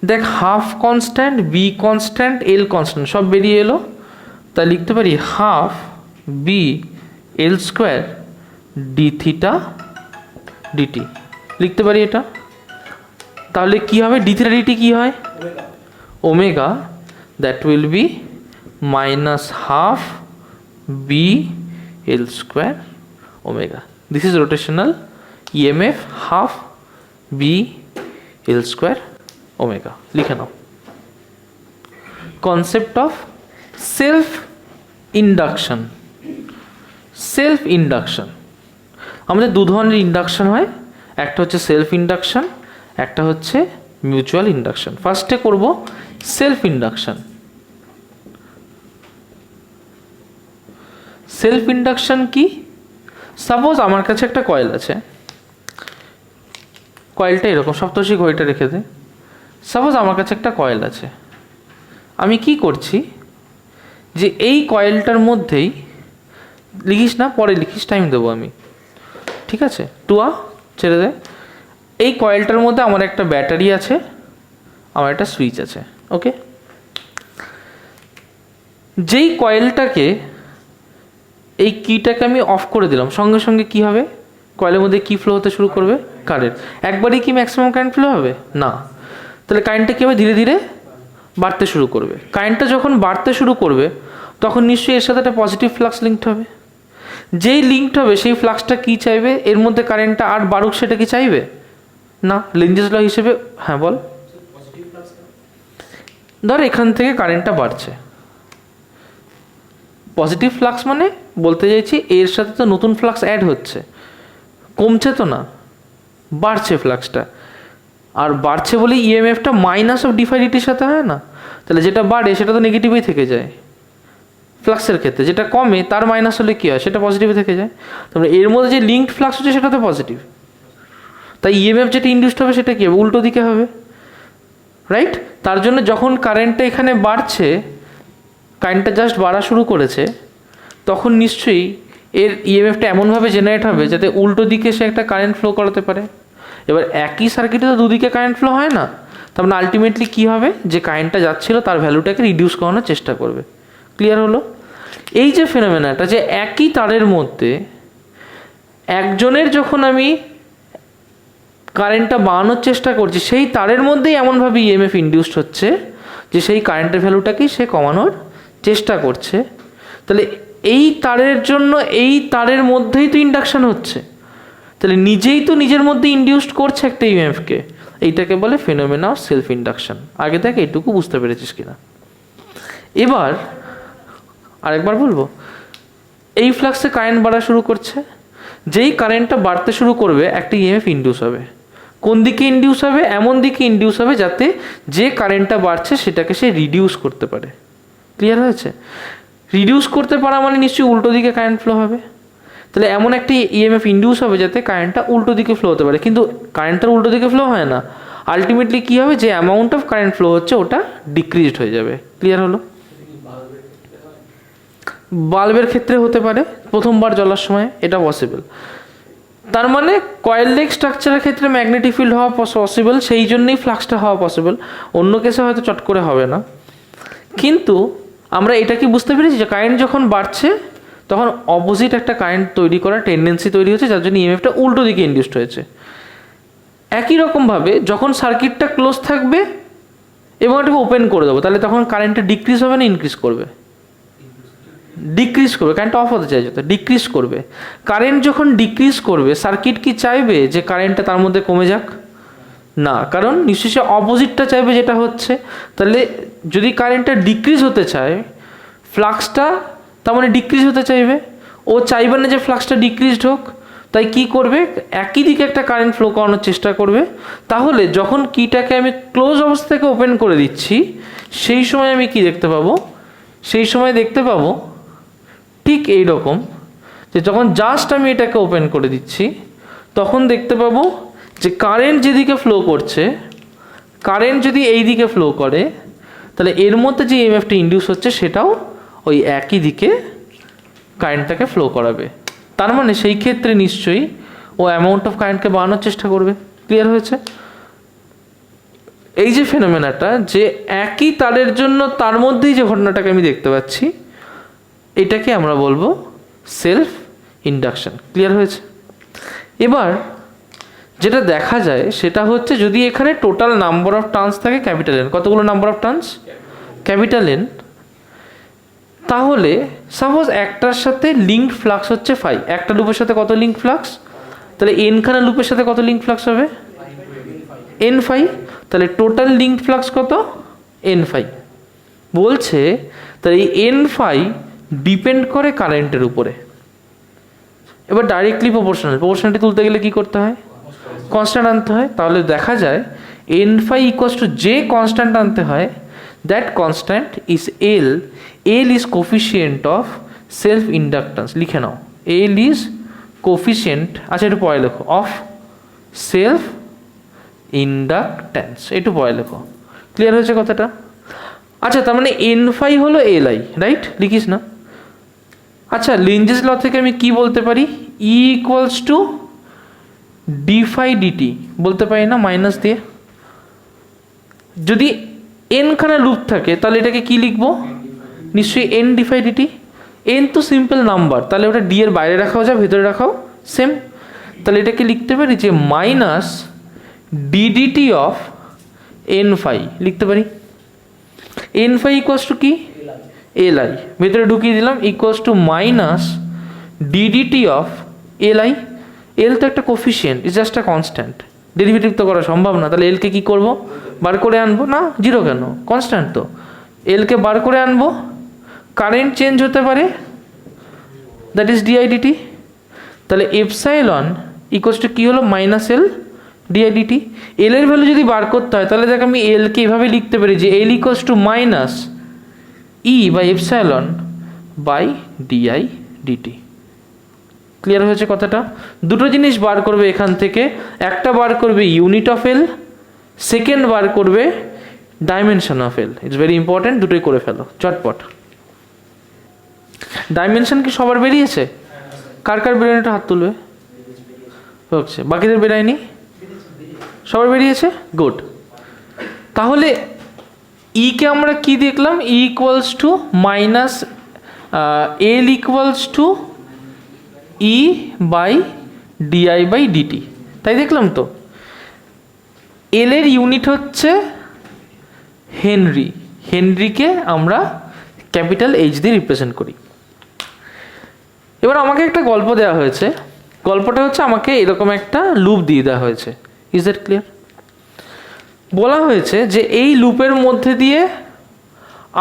Speaker 1: দেখ, half constant, b constant, l constant, সব বেরিয়ে এলো। তাই লিখতে পারি half B L square d theta dt. লিখতে পারি এটা। তাহলে কি হবে? ডি থিটা ডিটি কি হয়? Omega. That will be minus half B L square omega. This is rotational EMF half B L square omega. লিখে নাও। Concept of self induction. Self induction, আমাদের দু ধরনের ইন্ডাকশন হয়, একটা হচ্ছে সেলফ ইন্ডাকশন, একটা হচ্ছে মিউচুয়াল ইন্ডাকশন। ফার্স্টে করব সেলফ ইন্ডাকশন। সেলফ ইন্ডাকশন কি? সাপোজ আমার কাছে একটা কয়েল আছে, কয়েলটা এরকম, সপ্তর্ষি ঘড়িটা রেখে দে। সাপোজ আমার কাছে একটা কয়েল আছে, আমি কি করছি যে এই কয়েলটার মধ্যেই, লিখিস না, পরে লিখিস, টাইম দেবো আমি, ঠিক আছে? টুয়া ছেড়ে দে। এই কয়েলটার মধ্যে আমার একটা ব্যাটারি আছে আমার একটা সুইচ আছে। ওকে, যেই কয়েলটাকে এই কিটাকে আমি অফ করে দিলাম, সঙ্গে সঙ্গে কি হবে, কয়েলের মধ্যে কি ফ্লো হতে শুরু করবে, কারেন্ট। একবারই কি ম্যাক্সিমাম কারেন্ট ফ্লো হবে না, তাহলে কারেন্টটা কী হবে, ধীরে ধীরে বাড়তে শুরু করবে। কারেন্টটা যখন বাড়তে শুরু করবে তখন নিশ্চয়ই এর সাথে একটা পজিটিভ ফ্লাক্স লিঙ্কড হবে। যেই লিঙ্কড হবে সেই ফ্লাক্সটা কী চাইবে, এর মধ্যে কারেন্টটা আর বাড়ুক, সেটা কি চাইবে না। লেঞ্জেস ল হিসেবে, হ্যাঁ বল, ধর এখান থেকে কারেন্টটা বাড়ছে, পজিটিভ ফ্লাক্স মানে বলতে চাইছি এর সাথে তো নতুন ফ্লাক্স অ্যাড হচ্ছে, কমছে তো না, বাড়ছে ফ্লাক্সটা। আর বাড়ছে বলে ইএমএফটা মাইনাস অফ ডিফাইডিটির সাথে হয় না, তাহলে যেটা বাড়ে সেটা তো নেগেটিভই থেকে যায় ফ্লাক্সের ক্ষেত্রে, যেটা কমে তার মাইনাস হলে কী হয়, সেটা পজিটিভে থেকে যায়। তারপরে এর মধ্যে যে লিঙ্কড ফ্লাক্স হচ্ছে সেটা তো পজিটিভ, তাই ইএমএফ যেটা ইন্ডিউসড হবে সেটা কী হবে, উল্টো দিকে হবে, রাইট। তার জন্য যখন কারেন্টটা এখানে বাড়ছে, কারেন্টটা জাস্ট বাড়া শুরু করেছে, তখন নিশ্চয়ই এর ইএমএফটা এমনভাবে জেনারেট হবে যাতে উল্টো দিকে সে একটা কারেন্ট ফ্লো করাতে পারে। এবার একই সার্কিটে তো দুদিকে কারেন্ট ফ্লো হয় না, তার মানে আলটিমেটলি কী হবে, যে কারেন্টটা যাচ্ছিল তার ভ্যালুটাকে রিডিউস করানোর চেষ্টা করবে। ক্লিয়ার হলো? এই যে ফেনোমেনাটা, যে একই তারের মধ্যে একজনের যখন আমি কারেন্টটা বাড়ানোর চেষ্টা করছি, সেই তারের মধ্যেই এমনভাবে ইএমএফ ইন্ডিউসড হচ্ছে যে সেই কারেন্টের ভ্যালুটাকেই সে কমানোর চেষ্টা করছে। তাহলে এই তারের জন্য এই তারের মধ্যেই তো ইন্ডাকশান হচ্ছে, তাহলে নিজেই তো নিজের মধ্যে ইন্ডিউসড করছে একটা ইএমএফকে। এইটাকে বলে ফেনোমেনা অফ সেলফ ইন্ডাকশন। আগে থেকে এইটুকু বুঝতে পেরেছিস কিনা? এবার আরেকবার বলবো, এই ফ্লাক্সে কারেন্ট বাড়া শুরু করছে, যেই কারেন্টটা বাড়তে শুরু করবে একটা ইএমএফ ইন্ডিউস হবে। কোন দিকে ইন্ডিউস হবে? এমন দিকে ইন্ডিউস হবে যাতে যে কারেন্টটা বাড়ছে সেটাকে সে রিডিউস করতে পারে। ক্লিয়ার হয়েছে? রিডিউস করতে পারা মানে নিশ্চয়ই উল্টো দিকে কারেন্ট ফ্লো হবে, তাহলে এমন একটি ইএমএফ ইন্ডিউস হবে যাতে কারেন্টটা উল্টো দিকে ফ্লো হতে পারে। কিন্তু কারেন্টটার উল্টো দিকে ফ্লো হয় না, আলটিমেটলি কী হবে, যে অ্যামাউন্ট অফ কারেন্ট ফ্লো হচ্ছে ওটা ডিক্রিজড হয়ে যাবে। ক্লিয়ার হলো? বাল্বের ক্ষেত্রে হতে পারে প্রথমবার জ্বলার সময়, এটা পসিবল। তার মানে কয়েল লেগ স্ট্রাকচারের ক্ষেত্রে ম্যাগনেটিক ফিল্ড হওয়া পসিবল, সেই জন্যই ফ্লাক্সটা হওয়া পসিবল। অন্য কেসে হয়তো চট করে হবে না। কিন্তু আমরা এটা কি বুঝতে পেরেছি যে কারেন্ট যখন বাড়ছে তখন অপোজিট একটা কারেন্ট তৈরি করার টেন্ডেন্সি তৈরি হচ্ছে, যার জন্য ইএমএফটা উল্টো দিকে ইন্ডিউসড হয়েছে। একই রকমভাবে যখন সার্কিটটা ক্লোজ থাকবে এবং এটাকে ওপেন করে দেবো, তাহলে তখন কারেন্টটা ডিক্রিজ হবে না ইনক্রিজ করবে? ডিক্রিজ করবে। কারেন্টটা অফ হতে চাইছে তো ডিক্রিজ করবে। কারেন্ট যখন ডিক্রিজ করবে, সার্কিট কি চাইবে যে কারেন্টটা তার মধ্যে কমে যাক? না, কারণ নিশ্চয়ই সে অপোজিটটা চাইবে যেটা হচ্ছে। তাহলে যদি কারেন্টটা ডিক্রিজ হতে চায়, ফ্লাক্সটা তার মানে ডিক্রিজ হতে চাইবে। ও চাইবে না যে ফ্লাক্সটা ডিক্রিজড হোক, তাই কি করবে, একই দিকে একটা কারেন্ট ফ্লো করানোর চেষ্টা করবে। তাহলে যখন কিটাকে আমি ক্লোজ অবস্থা থেকে ওপেন করে দিচ্ছি, সেই সময় আমি কি দেখতে পাবো, সেই সময় দেখতে পাবো ঠিক এই রকম, যে যখন জাস্ট আমি এটাকে ওপেন করে দিচ্ছি তখন দেখতে পাবো যে কারেন্ট যেদিকে ফ্লো করছে, কারেন্ট যদি এই দিকে ফ্লো করে, তাহলে এর মধ্যে যে ইএমএফটি ইন্ডিউস হচ্ছে সেটাও ওই একই দিকে কারেন্টটাকে ফ্লো করাবে। তার মানে সেই ক্ষেত্রে নিশ্চয়ই ও অ্যামাউন্ট অফ কারেন্টকে বাড়ানোর চেষ্টা করবে। ক্লিয়ার হয়েছে? এই যে ফেনোমেনাটা, যে একই তারের জন্য তার মধ্যেই যে ঘটনাটাকে আমি দেখতে পাচ্ছি, এটাকে আমরা বলবো সেলফ ইন্ডাকশন। ক্লিয়ার হয়েছে? এবার যেটা দেখা যায় সেটা হচ্ছে, যদি এখানে টোটাল নাম্বার অফ টার্নস থাকে ক্যাপিটাল এন, কতগুলো number of turns? Capital N. তাহলে সাপোজ একটার সাথে লিঙ্ক ফ্লাক্স হচ্ছে ফাই, একটা লুপের সাথে কত লিঙ্ক ফ্লাক্স? তাহলে এনখানা লুপের সাথে কত লিঙ্ক ফ্লাক্স হবে? N phi. তাহলে টোটাল লিঙ্ক ফ্লাক্স কত? N phi. বলছে তাহলে এই এন ফাই ডিপেন্ড করে কারেন্টের উপরে। এবার ডাইরেক্টলি প্রপোর্শনালিটি তুলতে গেলে কি করতে হয়? কনস্ট্যান্ট আনতে হয়। তাহলে দেখা যায় এন ফাই ইকুয়ালস টু যে কনস্ট্যান্ট আনতে হয়, that constant is L. L is coefficient of self inductance. লিখে নাও, এল ইজ কোফিসিয়েন্ট, আচ্ছা একটু পরে লেখো, অফ সেলফ ইন্ডাক্টেন্স, একটু পরে লেখো। ক্লিয়ার হয়েছে কথাটা? আচ্ছা, তার মানে এন ফাই হলো এল আই, রাইট? লিখিস না? আচ্ছা, লেঞ্জেস ল থেকে আমি কি বলতে পারি? ই equals to d phi dt বলতে পারি না, মাইনাস দিয়ে? যদি n খানা লুপ থাকে তাহলে এটাকে কি লিখবো? নিশ্চয়ই n ডিভাইড ডিটি। n তো সিম্পল নাম্বার, তাহলে ওটা ডি এর বাইরে রাখাও যায়, ভেতরে রাখাও সেম। তাহলে এটাকে লিখতে পারি যে minus DDT of n phi লিখতে পারি। এন ফাই ইকুয়ালস টু কি? এল আই, ভেতরে ঢুকিয়ে দিলাম, equals to minus DDT of L I. L তো একটা coefficient, is just a constant, derivative তো করা সম্ভব না। তাহলে এলকে কি করব? বার করে আনবো না, জিরো কেন, কনস্ট্যান্ট তো। এলকে বার করে আনবো, কারেন্ট চেঞ্জ হতে পারে, দ্যাট ইজ ডিআইডিটি। তাহলে এপসাইলন ইকুয়ালস টু কী হলো? Minus L DIDT. এল এর ভ্যালু যদি বার করতে হয় তাহলে দেখ আমি এলকে এইভাবে লিখতে পারি যে L equals to minus E by epsilon by DI DT. Clear হয়েছে কথাটা? দুটো জিনিস বার করবে এখান থেকে, একটা বার করবে ইউনিট অফ এল, সেকেন্ড বার করবে dimension of L. It's very important, দুটোই করে ফেলো চটপট। ডাইমেনশন কি সবার বেরিয়েছে? কার কার বেরোয় একটা হাত তুলবে? হচ্ছে, বাকিদের বেরায়নি? সবার বেরিয়েছে, গুড। তাহলে ই কে আমরা কি দেখলাম? E equals to minus L equals to E by DI by D T, তাই দেখলাম তো। এল এর ইউনিট হচ্ছে হেনরি, হেনরিকে আমরা ক্যাপিটাল এইচ দিয়ে রিপ্রেজেন্ট করি। এবার আমাকে একটা গল্প দেওয়া হয়েছে, গল্পটা হচ্ছে আমাকে এরকম একটা লুপ দিয়ে দেওয়া হয়েছে। Is that clear? বলা হয়েছে যে এই লুপের মধ্যে দিয়ে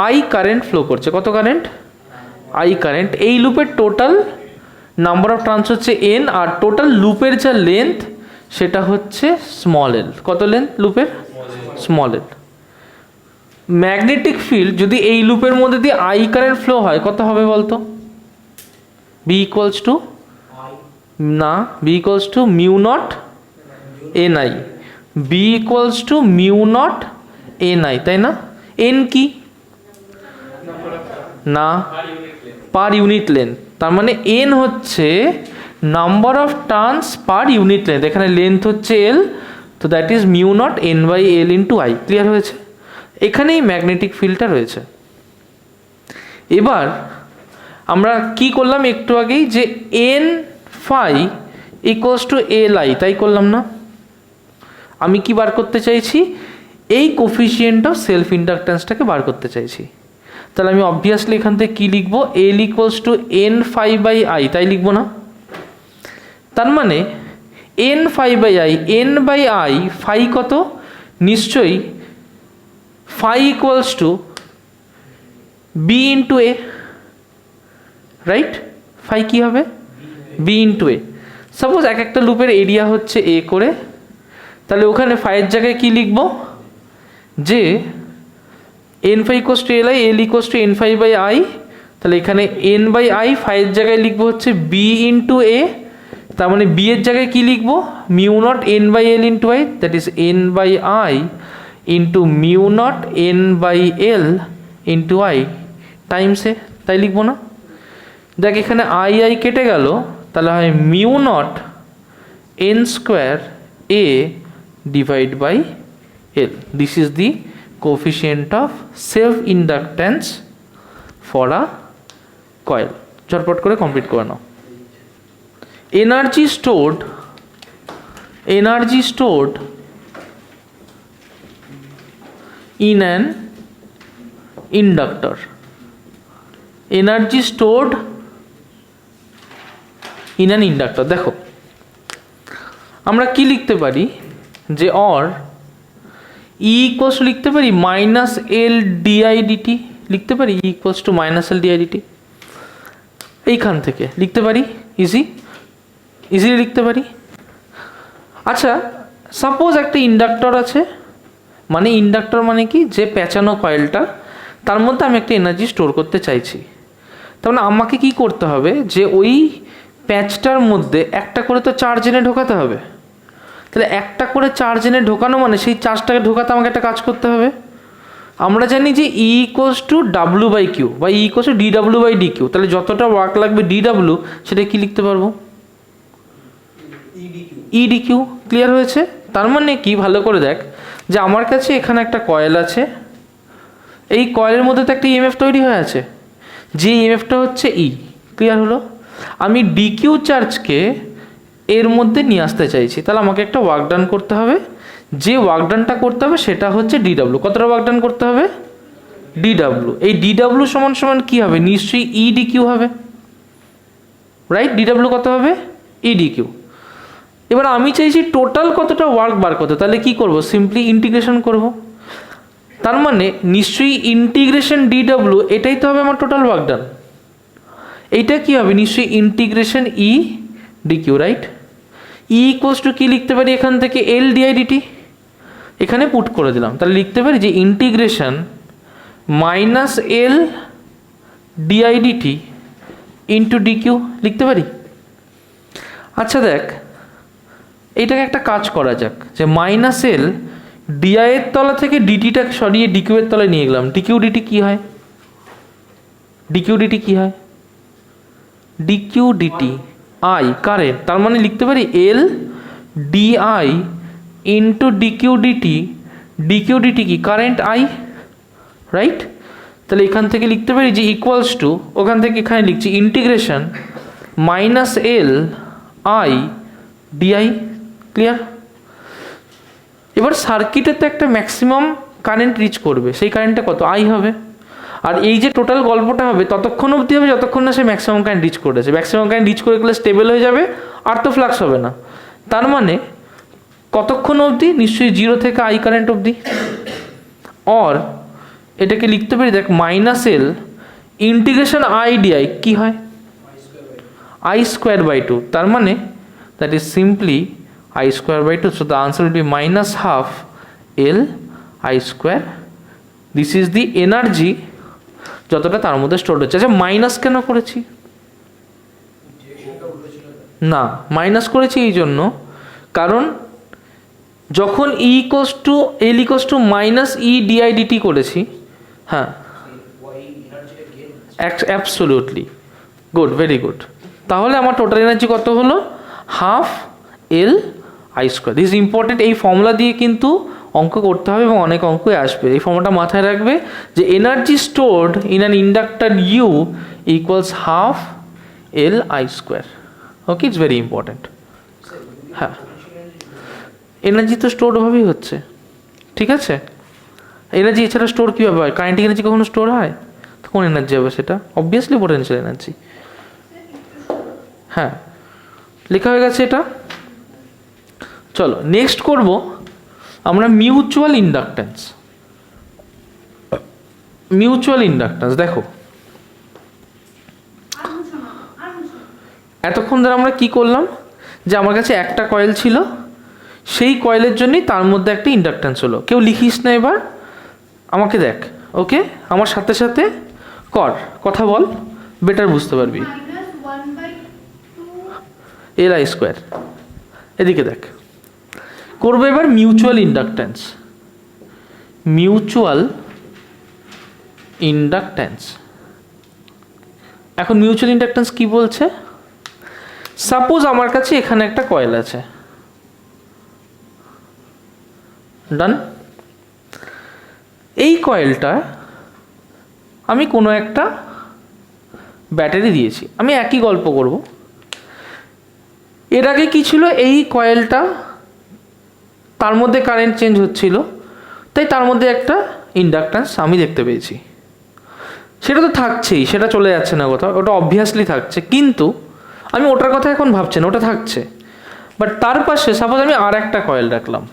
Speaker 1: আই কারেন্ট ফ্লো করছে। কত কারেন্ট? I current. এই লুপের টোটাল নাম্বার অফ টার্নস হচ্ছে এন, আর টোটাল লুপের যা লেন্থ সেটা হচ্ছে স্মল এল। কত লেন্থ লুপের? স্মল এল। ম্যাগনেটিক ফিল্ড যদি এই লুপের মধ্যে দিয়ে আই কারেন্ট ফ্লো হয় কত হবে বলতো? বি ইকুয়ালস টু, না, B equals to mu naught N I. B equals to mu naught N I, তাই না? এন কি? না, পার ইউনিট লেন্থ। তার মানে এন হচ্ছে number of turns per unit length. এখানে লেন্থ হচ্ছে এল, তো that is mu naught N by L into I. Clear হয়েছে? এখানেই ম্যাগনেটিক ফিল্ডটা রয়েছে। এবার আমরা কি করলাম একটু আগেই, যে N phi equals to L I, তাই করলাম না? আমি কি বার করতে চাইছি? এই কোফিশিয়েন্ট অফ সেলফ ইন্ডাকটেন্সটাকে বার করতে চাইছি। তাহলে আমি অবভিয়াসলি এখান থেকে কী লিখবো? L equals to N phi by I, তাই লিখবো না? তার মানে N phi by I, N by I, phi কত? নিশ্চয়ই phi equals to B into A, right? Phi কি হবে? বি ইন্টু এ। সাপোজ এক একটা লুপের এরিয়া হচ্ছে এ করে, তাহলে ওখানে ফাইয়ের জায়গায় কি লিখব? যে N phi equals to L I, L equals to N phi by I. তাহলে এখানে এন বাই আই, ফাইয়ের জায়গায় লিখবো হচ্ছে বি ইন্টু এ। তার মানে বি এর জায়গায় কি লিখবো? Mu naught N by L into I, that is N by I into mu naught N by L into I times A, তাই লিখবো না? দেখ এখানে আই আই কেটে গেল, তাহলে হয় mu naught N square A divide by L. This is the coefficient of self inductance for a coil. ঝটপট করে কমপ্লিট করে নাও। Energy stored in an inductor, energy stored in an inductor। দেখো আমরা কি লিখতে পারি? যে অর ই ইকুয়ালস টু লিখতে পারি মাইনাস এল ডিআই ডিটি, লিখতে পারি ই equals to minus L DI D T. এইখান থেকে লিখতে পারি, ইজিলি লিখতে পারি। আচ্ছা, সাপোজ একটা ইন্ডাক্টর আছে, মানে ইন্ডাক্টর মানে কি? যে পেঁচানো কয়েলটা, তার মধ্যে আমি একটা এনার্জি স্টোর করতে চাইছি। তাহলে আমাকে কি করতে হবে? যে ওই প্যাচটার মধ্যে একটা করে তো চার্জ এনে ঢোকাতে হবে। তাহলে একটা করে চার্জ এনে ঢোকানো মানে সেই চার্জটাকে ঢোকাতে আমাকে একটা কাজ করতে হবে। আমরা জানি যে E equals to W by Q বা E equals to D W by D Q. তাহলে যতটা ওয়ার্ক লাগবে ডি ডাব্লু, সেটা কি লিখতে পারবো? E D Q. ক্লিয়ার হয়েছে? তার মানে কি? ভালো করে দেখ, যে আমার কাছে এখানে একটা কয়েল আছে, এই কয়েলের মধ্যে তো একটা ইএমএফ তৈরি হয়ে আছে, যে ইএমএফটা হচ্ছে ই। ক্লিয়ার হলো? আমি ডিকিউ চার্জকে এর মধ্যে নিয়ে আসতে চাইছি, তাহলে আমাকে একটা ওয়ার্ক ডান করতে হবে। যে ওয়ার্ক ডানটা করতে হবে সেটা হচ্ছে ডিডাব্লিউ। কতটা ওয়ার্ক ডান করতে হবে? ডিডাব্লিউ। এই ডিডাব্লিউ সমান সমান কী হবে? নিশ্চয়ই ই ডিকিউ হবে, রাইট? ডিডাব্লিউ কত হবে? ই ডিকিউ। এবার আমি চাইছি টোটাল কতটা ওয়ার্ক বার করতে, তাহলে কি করব? সিম্পলি ইন্টিগ্রেশন করব। তার মানে নিশ্চয়ই ইন্টিগ্রেশন ডিডাব্লিউ, এটাই তো হবে আমার টোটাল ওয়ার্ক ডান। এইটা কি হবে? নিশ্চয়ই integration E DQ, right? E equals to কী লিখতে পারি এখান থেকে? L DI DT. এখানে পুট করে দিলাম, তাহলে লিখতে পারি যে integration minus L DI DT into DQ লিখতে পারি। আচ্ছা দেখ, এইটাকে একটা কাজ করা যাক, যে মাইনাস এল ডিআই এর তলা থেকে ডিটিটা সরিয়ে ডিকিউ এর তলায় নিয়ে গেলাম। ডিকিউ ডিটি কী হয়? ডিকিউ ডিটি কী হয়? ডিকিউ ডিটি আই কারেন্ট, তার মানে লিখতে পারি L DI into DQ DT. DQ DT কি? Current I, right? তাহলে এখান থেকে লিখতে পারি যে ইকুয়ালস টু, ওখান থেকে এখানে লিখছি integration minus L I D I. Clear? এবার সার্কিটের তো একটা ম্যাক্সিমাম কারেন্ট রিচ করবে, সেই কারেন্টটা কত? আই হবে। আর এই যে টোটাল গল্পটা হবে ততক্ষণ অবধি হবে যতক্ষণ না সে ম্যাক্সিমাম কারেন্ট রিচ করেছে। ম্যাক্সিমাম কারেন্ট রিচ করে গেলে স্টেবল হয়ে যাবে, আর তো ফ্লাক্স হবে না। তার মানে কতক্ষণ অবধি? নিশ্চয়ই 0 থেকে আই কারেন্ট অবধি। অর এটাকে লিখতে পারি, দেখ, minus L integration I DI কী হয়? I square by two. তার মানে that is simply I square by two. So the answer will be minus half L I square. This is the energy যতটা তার মধ্যে স্টোর হচ্ছে। আচ্ছা, minus কেন করেছি? না, মাইনাস করেছি এই জন্য কারণ যখন E equals to L equals to minus E DI DT করেছি, হ্যাঁ, অ্যাবসোলিউটলি গুড, ভেরি গুড। তাহলে আমার টোটাল এনার্জি কত হলো? Half L I square. This important. এই ফর্মুলা দিয়ে কিন্তু অঙ্ক করতে হবে এবং অনেক অঙ্কই আসবে। এই ফর্মুলাটা মাথায় রাখবে যে energy stored in an inductor U equals half L I square. Okay, it's very important. হ্যাঁ, এনার্জি তো স্টোর ভাবেই হচ্ছে, ঠিক আছে? এনার্জি এছাড়া স্টোর কীভাবে হয়? কাইনেটিক এনার্জি কখনো স্টোর হয়? তো কোন এনার্জি হবে সেটা? Obviously potential energy. হ্যাঁ, লেখা হয়ে গেছে এটা। চলো নেক্সট করব আমরা মিউচুয়াল ইন্ডাকট্যান্স। মিউচুয়াল ইন্ডাকট্যান্স দেখো, এতক্ষণ ধরে আমরা কি করলাম, যে আমার কাছে একটা কয়েল ছিল, সেই কয়েলের জন্যই তার মধ্যে একটা ইন্ডাকট্যান্স হলো। কেউ লিখিস না, এবার আমাকে দেখ, ওকে? আমার সাথে সাথে কর, কথা বল, বেটার বুঝতে পারবি। এল আই স্কোয়ার, এদিকে দেখ, করবো এবার মিউচুয়াল ইন্ডাকট্যান্স। মিউচুয়াল ইন্ডাকট্যান্স, এখন মিউচুয়াল ইন্ডাকট্যান্স কি বলছে? সাপোজ আমার কাছে এখানে একটা কয়েল আছে, ডান। এই কয়েলটা আমি কোনো একটা ব্যাটারি দিয়েছি। আমি একই গল্প করব। এর আগে কি ছিল? এই কয়েলটা, তার মধ্যে কারেন্ট চেঞ্জ হচ্ছিল, তাই তার মধ্যে একটা ইন্ডাকট্যান্স আমি দেখতে পেয়েছি। সেটা তো থাকছেই, সেটা চলে যাচ্ছে না কোথাও, ওটা অবভিয়াসলি থাকছে। কিন্তু আমি ওটার কথা এখন ভাবছি না, ওটা থাকছে। বাট তার পাশে সাপোজ আমি আর একটা কয়েল রাখলাম,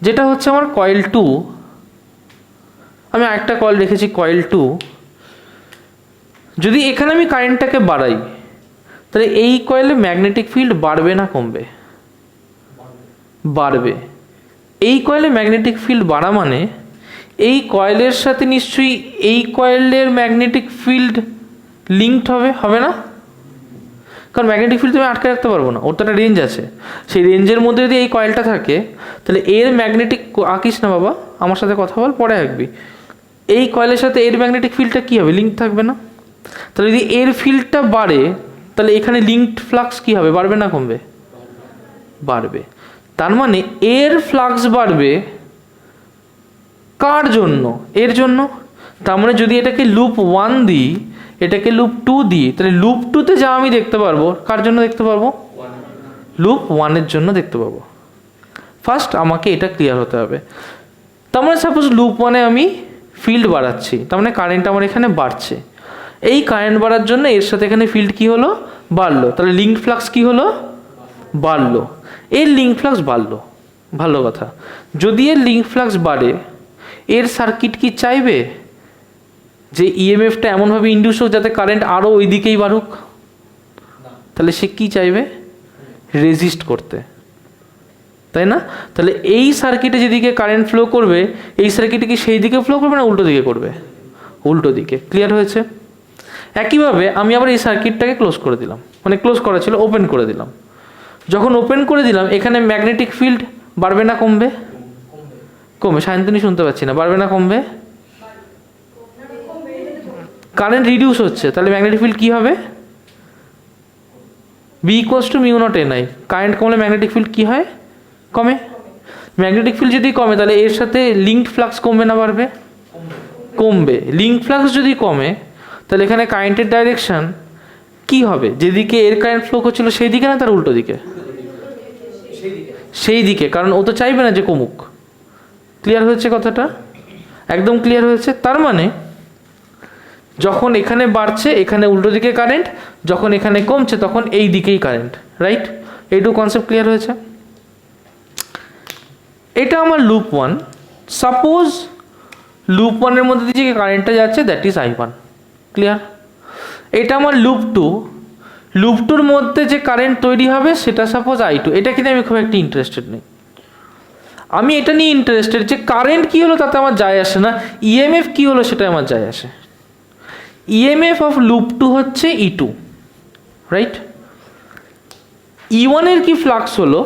Speaker 1: যেটা হচ্ছে আমার কয়েল 2। আমি আরেকটা কয়েল রেখেছি কয়েল 2। যদি এখানে আমি কারেন্টটাকে বাড়াই, তাহলে এই কয়েলে ম্যাগনেটিক ফিল্ড বাড়বে না কমবে? বাড়বে। এই কয়েলে ম্যাগনেটিক ফিল্ড বাড়া মানে এই কয়েলের সাথে নিশ্চয়ই এই কয়েলের ম্যাগনেটিক ফিল্ড লিঙ্কড হবে, হবে না? কারণ ম্যাগনেটিক ফিল্ড তুমি আটকে রাখতে পারবো না, ওর তো একটা রেঞ্জ আছে। সেই রেঞ্জের মধ্যে যদি এই কয়েলটা থাকে, তাহলে এর ম্যাগনেটিক, আঁকিস না বাবা, আমার সাথে কথা বল, পরে আঁকবি। এই কয়েলের সাথে এর ম্যাগনেটিক ফিল্ডটা কী হবে? লিঙ্ক থাকবে না? তাহলে যদি এর ফিল্ডটা বাড়ে, তাহলে এখানে লিঙ্কড ফ্লাক্স কী হবে? বাড়বে না কমবে? বাড়বে। তার মানে এর ফ্লাক্স বাড়বে কার জন্য? এর জন্য। তার মানে যদি এটাকে লুপ 1 দিই, এটাকে লুপ 2 দিই, তাহলে লুপ 2তে যা আমি দেখতে পারবো কার জন্য দেখতে পারবো? লুপ 1 এর জন্য দেখতে পাবো। ফার্স্ট আমাকে এটা ক্লিয়ার হতে হবে। তার মানে সাপোজ লুপ 1-এ আমি ফিল্ড বাড়াচ্ছি, তার মানে কারেন্ট আমার এখানে বাড়ছে। এই কারেন্ট বাড়ার জন্য এর সাথে এখানে ফিল্ড কি হলো? বাড়লো। তাহলে লিঙ্ক ফ্লাক্স কি হলো? বাড়লো। এর লিঙ্ক ফ্লাক্স বাড়লো, ভালো কথা। যদি এর লিঙ্ক ফ্লাক্স বাড়ে, এর সার্কিট কি চাইবে যে ইএমএফটা এমনভাবে ইন্ডিউস হোক যাতে কারেন্ট আরও ওই দিকেই বাড়ুক? তাহলে সে কি চাইবে? রেজিস্ট করতে, তাই না? তাহলে এই সার্কিটে যেদিকে কারেন্ট ফ্লো করবে, এই সার্কিটে কি সেই দিকে ফ্লো করবে না উল্টো দিকে করবে? উল্টো দিকে। ক্লিয়ার হয়েছে? একইভাবে আমি আবার এই সার্কিটটাকে ক্লোজ করে দিলাম, মানে ক্লোজ করা ছিল, ওপেন করে দিলাম। যখন ওপেন করে দিলাম, এখানে ম্যাগনেটিক ফিল্ড বাড়বে না কমবে? কমবে। সায়ন্তনী শুনতে পাচ্ছি না, বাড়বে না কমবে? কারেন্ট রিডিউস হচ্ছে, তাহলে ম্যাগনেটিক ফিল্ড কি হবে? B equals to mu naught N I. Current কমলে ম্যাগনেটিক ফিল্ড কি হয়? কমে। ম্যাগনেটিক ফিল্ড যদি কমে, তাহলে এর সাথে লিঙ্কড ফ্লাক্স কমবে না বাড়বে? কমবে। লিঙ্ক ফ্লাক্স যদি কমে, তাহলে এখানে কারেন্টের ডাইরেকশন কি হবে? যেদিকে এর কারেন্ট ফ্লো করছিল সেই দিকে না তার উল্টো দিকে? সেই দিকে, কারণ ও তো চাইবে না যে কমুক। ক্লিয়ার হয়েছে কথাটা? একদম ক্লিয়ার হয়েছে। তার মানে যখন এখানে বাড়ছে এখানে উল্টো দিকে কারেন্ট, যখন এখানে কমছে তখন এই দিকেই কারেন্ট, রাইট? এইটুকু কনসেপ্ট ক্লিয়ার হয়েছে? এটা আমার লুপ 1। সাপোজ লুপ 1-এর মধ্যে দিয়ে যে কারেন্টটা যাচ্ছে দ্যাট ইজ I1। ক্লিয়ার? এটা আমার লুপ 2। লুপ 2-র মধ্যে যে কারেন্ট তৈরি হবে সেটা সাপোজ I2। এটা কিন্তু আমি খুব একটা ইন্টারেস্টেড নেই। আমি এটা নিয়ে ইন্টারেস্টেড যে কারেন্ট কী হলো তাতে আমার যায় আসে না, ইএমএফ কী হলো সেটা আমার যায় আসে। ইএমএফ অফ লুপ 2 হচ্ছে E2, রাইট? E1-এর কি ফ্লাক্স হলো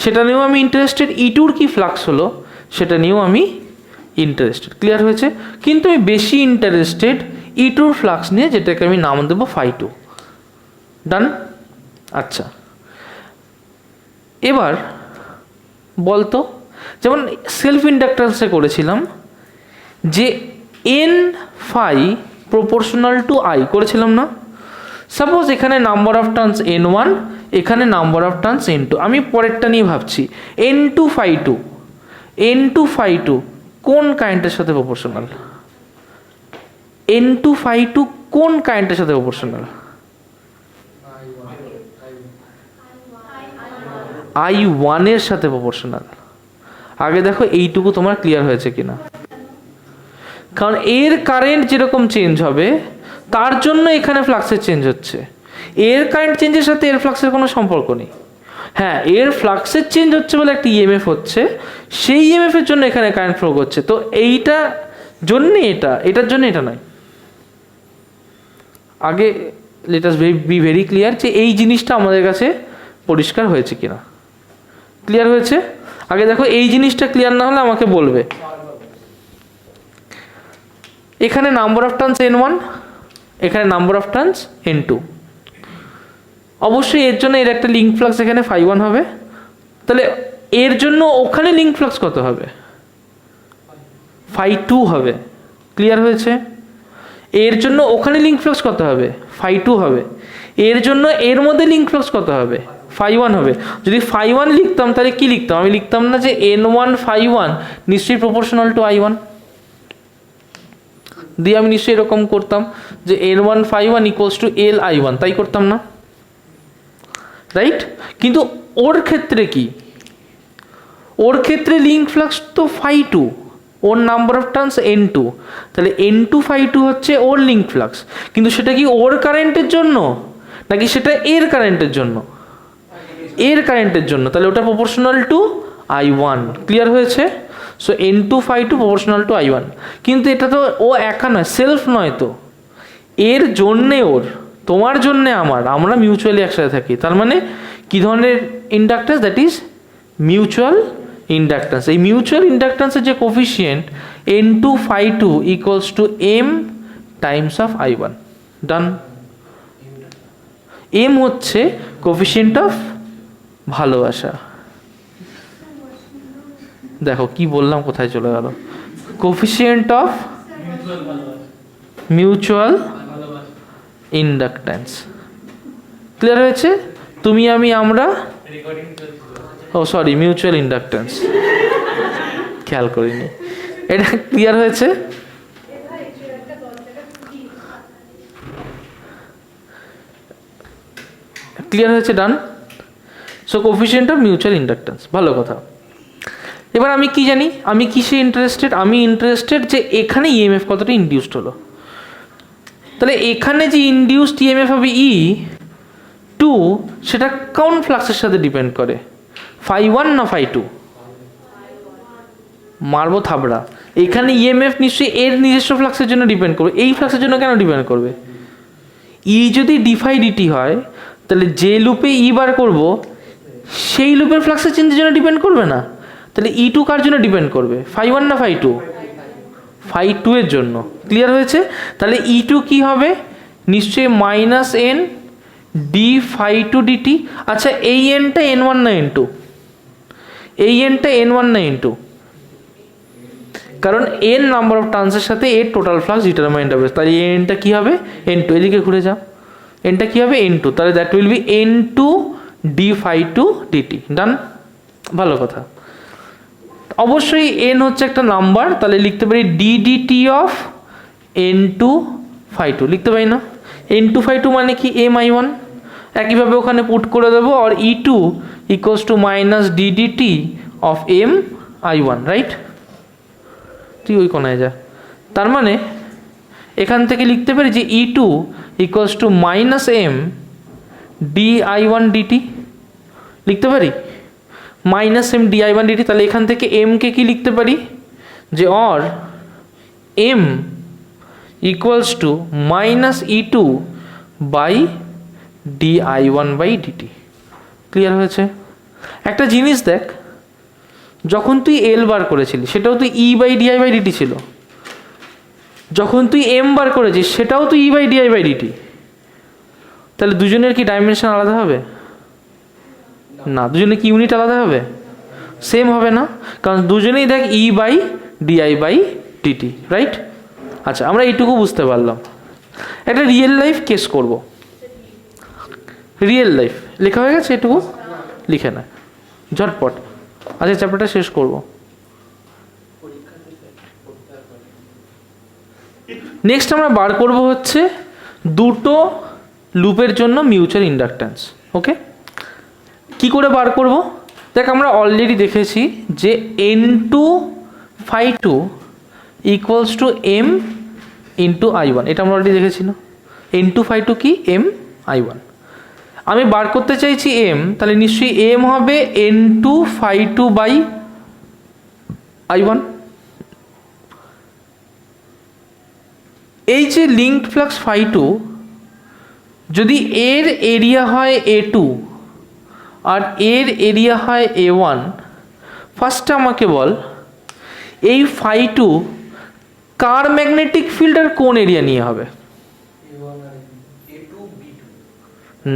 Speaker 1: সেটা নিয়েও আমি ইন্টারেস্টেড, E2-র কি ফ্লাক্স হলো সেটা নিয়েও আমি ইন্টারেস্টেড। ক্লিয়ার হয়েছে? কিন্তু আমি বেশি ইন্টারেস্টেড E2-র ফ্লাক্স নিয়ে, যেটাকে আমি নাম দেবো φ2। ডান? আচ্ছা, এবার বলতো, যেমন সেলফ ইন্ডাক্টেন্সে করেছিলাম যে N phi proportional to I করেছিলাম না? সাপোজ এখানে নাম্বার অফ টার্নস N1, এখানে নাম্বার অফ টার্নস N2। আমি পরেরটা নিয়ে ভাবছি, N2 φ2। N2 φ2 কোন কারেন্টের সাথে প্রপোর্শনাল? N2 φ2 কোন কারেন্টের সাথে প্রপোর্শনাল? I1 এর সাথে প্রপোর্শনাল। আগে দেখো এইটুকু তোমার ক্লিয়ার হয়েছে কিনা। কারণ এর কারেন্ট যেরকম চেঞ্জ হবে তার জন্য এখানে ফ্লাক্সের চেঞ্জ হচ্ছে। এর কারেন্ট চেঞ্জের সাথে এর ফ্লাক্সের কোনো সম্পর্ক নেই। হ্যাঁ, এর ফ্লাক্সের চেঞ্জ হচ্ছে বলে একটা ইএমএফ হচ্ছে, সেই ইএমএফ এর জন্য এখানে কারেন্ট ফ্লো করছে। তো এইটা জন্য এটা, এটার জন্য এটা নয়। আগে let us be very clear যে এই জিনিসটা আমাদের কাছে পরিষ্কার হয়েছে কিনা। ক্লিয়ার হয়েছে? আগে দেখো, এই জিনিসটা ক্লিয়ার না হলে আমাকে বলবে। এখানে নাম্বার অফ টার্নস N1, এখানে নাম্বার অফ টার্নস N2। অবশ্যই এর জন্য এর একটা লিঙ্ক ফ্লাক্স এখানে φ1 হবে। তাহলে এর জন্য ওখানে লিঙ্ক ফ্লাক্স কত হবে? φ2 হবে। ক্লিয়ার হয়েছে? এর জন্য ওখানে লিঙ্ক ফ্লাক্স কত হবে? φ2 হবে। এর জন্য এর মধ্যে লিঙ্ক ফ্লাক্স কত হবে? φ1 হবে। যদি φ1 লিখতাম তাহলে কি লিখতাম? আমি লিখতাম না যে N1 φ1 নিশ্চয়ই প্রপোর্শনাল টু I1 দিয়ে আমি নিশ্চয়ই এরকম করতাম যে N1 φ1 equals to L I1, তাই করতাম না? রাইট? কিন্তু ওর ক্ষেত্রে কি? ওর ক্ষেত্রে লিঙ্ক ফ্লাক্স তো φ2, ওর নাম্বার অফ টার্নস N2। তাহলে N2 φ2 হচ্ছে ওর লিঙ্ক ফ্লাক্স। কিন্তু সেটা কি ওর কারেন্টের জন্য নাকি সেটা এর কারেন্টের জন্য? এর কারেন্টের জন্য। তাহলে ওটা প্রপোর্শনাল টু I1। ক্লিয়ার হয়েছে? So N2 φ2 proportional to I1। কিন্তু এটা তো ও একা নয়, সেলফ নয় তো, এর জন্যে ওর, তোমার জন্যে আমার, আমরা মিউচুয়ালি একসাথে থাকি। তার মানে কি ধরনের inductance? That is mutual inductance. এই মিউচুয়াল ইন্ডাক্টেন্সের যে coefficient N2 φ2 equals to M times of I1। Done? M হচ্ছে কোফিশিয়েন্ট অফ ভালোবাসা। দেখো কি বললাম, কোথায় চলে গেল, coefficient of mutual inductance. Clear হয়েছে? তুমি আমি আমরা, ও সরি, মিউচুয়াল ইন্ডাকট্যান্স, খেয়াল করিনি। এটা ক্লিয়ার হয়েছে? ক্লিয়ার হয়েছে? Done. So coefficient of mutual inductance, ভালো কথা। এবার আমি কি জানি, আমি কিসে ইন্টারেস্টেড? আমি ইন্টারেস্টেড যে এখানে ইএমএফ কতটা ইনডিউসড হলো। তাহলে এখানে যে ইনডিউসড ইএমএফ হবে E2, সেটা কোন ফ্লাক্সের সাথে ডিপেন্ড করে, φ1 না φ2? মারবো থাবড়া, এখানে ইএমএফ নিশ্চয়ই এর নিজস্ব ফ্লাক্সের জন্য ডিপেন্ড করবে, এই ফ্লাক্সের জন্য কেন ডিপেন্ড করবে? ই যদি ডিফাই ডিটি হয়, তাহলে যে লুপে ই বার করব সেই লুপের ফ্লাক্সের চেঞ্জের জন্য ডিপেন্ড করবে না। তাহলে E2 কার জন্য ডিপেন্ড করবে, φ1 না φ2? φ2 এর জন্য। ক্লিয়ার হয়েছে? তাহলে E2 কি হবে, নিশ্চয়ই মাইনাস এন ডি φ2 ডিটি। আচ্ছা, এই এনটা n1 না n2? এই এনটা n1 না n2? কারণ এন নাম্বার অফ টার্নসের সাথে এর টোটাল ফ্লাক্স ডিটারমাইন্ড হবে। তাহলে এই এনটা কি হবে, n2। এদিকে ঘুরে যাও, এনটা কি হবে, n2। তাহলে that will be n2 D φ2 DT. Done, ভালো কথা। অবশ্যই n হচ্ছে একটা নাম্বার, তাহলে লিখতে পারি ডি ডিটি অফ n2 φ2, লিখতে পারি না? n2 φ2 মানে কি, mi1। একইভাবে ওখানে পুট করে দেবো, আর E2 equals to minus D DT of mi1, right? তুই ওই কোনায় যা। তার মানে এখান থেকে লিখতে পারি যে E2 equals to minus M di1 D T, লিখতে পারি মাইনাস এম di1 ডিটি। তাহলে এখান থেকে এম কে কি লিখতে পারি, যে or M equals to minus E2 by di1 by D T. Clear হয়েছে? একটা জিনিস দেখ, যখন তুই এল বার করেছিলি সেটাও তুই ই বাই ডিআই বাই ডিটি ছিল, যখন তুই এম বার করেছিস সেটাও তুই ই বাই ডিআই বাই ডিটি। তাহলে দুজনের কি ডাইমেনশন আলাদা হবে? না। দুজনের কি ইউনিট আলাদা হবে? সেম হবে না, কারণ দুজনেই দেখ ই by DI by DT, right? আচ্ছা, আমরা এইটুকু বুঝতে পারলাম। একটা রিয়েল লাইফ কেস করব। রিয়েল লাইফ লেখা হয়ে গেছে, এটুকু লিখে না ঝটপট। আচ্ছা, চ্যাপ্টারটা শেষ করব। নেক্সট আমরা বার করব হচ্ছে দুটো লুপের জন্য মিউচুয়াল ইন্ডাকট্যান্স। ওকে, কি করে বার করব? দেখ, আমরা অলরেডি দেখেছি যে n2 φ2 equals to m into i1, এটা আমরা অলরেডি দেখেছি না? n2 φ2 কি, m i1। আমি বার করতে চাইছি m, তাহলে নিশ্চয়ই m হবে n2 φ2 বাই i1। এই যে লিঙ্কড ফ্লাক্স φ2, যদি এর এরিয়া হয় a2 আর এর এরিয়া হয় a1, ফার্স্ট আমাকে বল এই φ2 কার ম্যাগনেটিক ফিল্ড আর কোন এরিয়া নিয়ে হবে?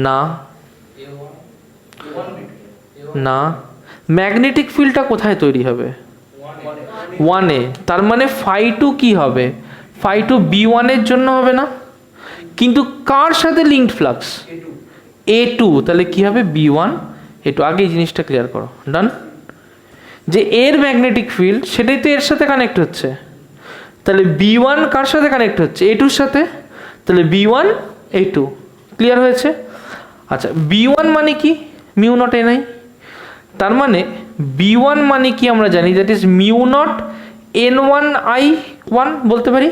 Speaker 1: না না, ম্যাগনেটিক ফিল্ডটা কোথায় তৈরি হবে? 1 এ। তার মানে φ2 কি হবে, φ2 b1 এর জন্য হবে না? কিন্তু কার সাথে লিঙ্কড ফ্লাক্স? a2। তাহলে কি হবে, b1 a2। আগে এই জিনিসটা ক্লিয়ার করো। ডান। যে এর ম্যাগনেটিক ফিল্ড সেটাই তো এর সাথে কানেক্ট হচ্ছে, তাহলে b1 কার সাথে কানেক্ট হচ্ছে? a2 এর সাথে। তাহলে b1 a2। ক্লিয়ার হয়েছে? আচ্ছা, b1 মানে কি, মিউ নট ni। তার মানে b1 মানে কি আমরা জানি, that is mu naught n1 i1 বলতে পারি।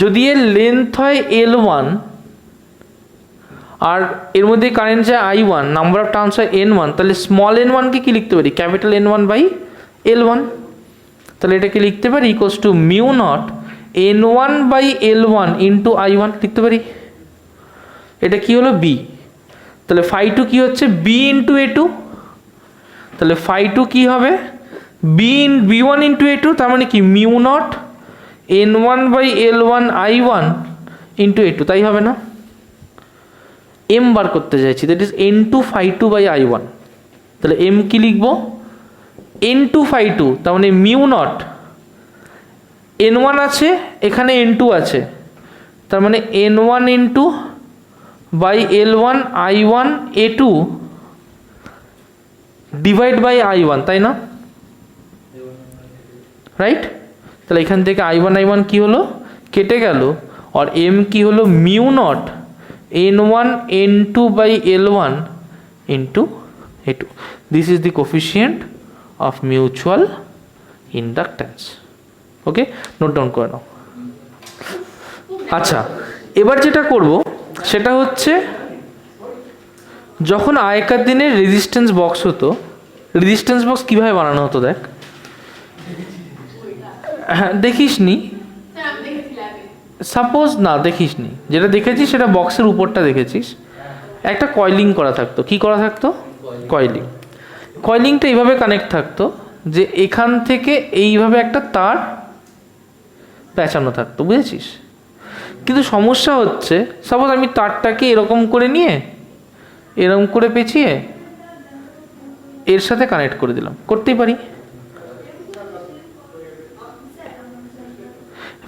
Speaker 1: যদি এর লেন্থ হয় l1 আর এর মধ্যে কারেন্ট যায় i1, নাম্বার অফ টার্নস হয় n1, তাহলে স্মল n1 কে কি লিখতে পারি, ক্যাপিটাল n1 বাই l1। তাহলে এটাকে লিখতে পারি equals to mu naught n1 by l1 into i1 লিখতে পারি। এটা কি হলো, b। তাহলে φ2 কি হচ্ছে, b ইন্টু a2। তাহলে φ2 কি হবে, b1 ইন্টু a2। তার মানে কি, mu naught n1 by l1 i1 into a2, তাই হবে না? m বার করতে চাইছি, that is n2 φ2 by i1। তাহলে m কি লিখবো, N2 phi2, তার মানে মিউ নট N1 আছে, এখানে N2 আছে, তার মানে N1 N2 by L1 I1 A2 divide by I1, তাই না? রাইট? তাহলে এখান থেকে I1 কি হলো, কেটে গেল, আর M কি হলো, mu naught N1 N2 by L1 into A2. This is the coefficient of mutual inductance. Okay, note down করে নাও। আচ্ছা, এবার যেটা করব সেটা হচ্ছে, যখন আগেকার দিনে রেজিস্ট্যান্স বক্স হতো, রেজিস্ট্যান্স বক্স কীভাবে বানানো হতো দেখ। হ্যাঁ, দেখিস নি, সাপোজ না দেখিস নি, যেটা দেখেছিস সেটা বক্সের উপরটা দেখেছিস, একটা কয়েলিং করা থাকতো। কি করা থাকতো? কয়েলিং। কয়েলিংটা এইভাবে কানেক্ট থাকতো যে এখান থেকে এইভাবে একটা তার পেঁচানো থাকতো, বুঝেছিস? কিন্তু সমস্যা হচ্ছে, সাপোজ আমি তারটাকে এরকম করে নিয়ে এরকম করে পেঁচিয়ে এর সাথে কানেক্ট করে দিলাম, করতেই পারি।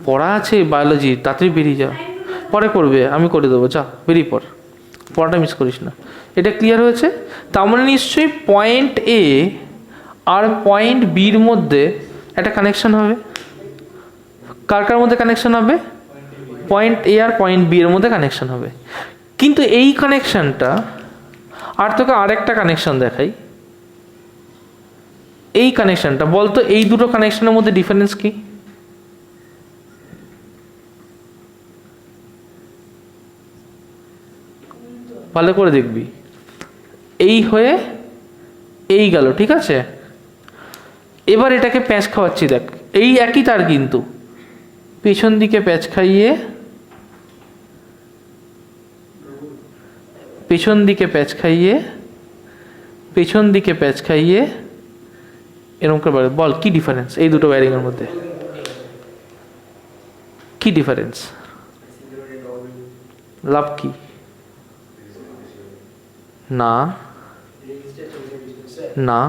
Speaker 1: পড়া আছে বায়োলজি, তাড়াতাড়ি বেরিয়ে যাও, পরে করবে, আমি করে দেবো, যা বেরিয়ে পড়, পড়াটা মিস করিস না। এটা ক্লিয়ার হয়েছে? তার মানে নিশ্চয়ই পয়েন্ট এ আর পয়েন্ট বির মধ্যে একটা কানেকশন হবে। কার কার মধ্যে কানেকশন হবে? পয়েন্ট এ আর পয়েন্ট বি এর মধ্যে কানেকশন হবে। কিন্তু এই কানেকশনটা, আর তোকে আরেকটা কানেকশন দেখাই, এই কানেকশনটা বলতো, এই দুটো কানেকশনের মধ্যে ডিফারেন্স কি? ভালো করে দেখবি, এই হয়ে এই গেল, ঠিক আছে? এবার এটাকে প্যাঁচ খাওয়াচ্ছি, দেখ এই একই তার, কিন্তু পেছন দিকে প্যাঁচ খাইয়ে, পেছন দিকে প্যাঁচ খাইয়ে, পেছন দিকে প্যাঁচ খাইয়ে, এরকম করে বল কি ডিফারেন্স এই দুটো ওয়্যারিং এর মধ্যে? কি ডিফারেন্স? লাভ কি? না না,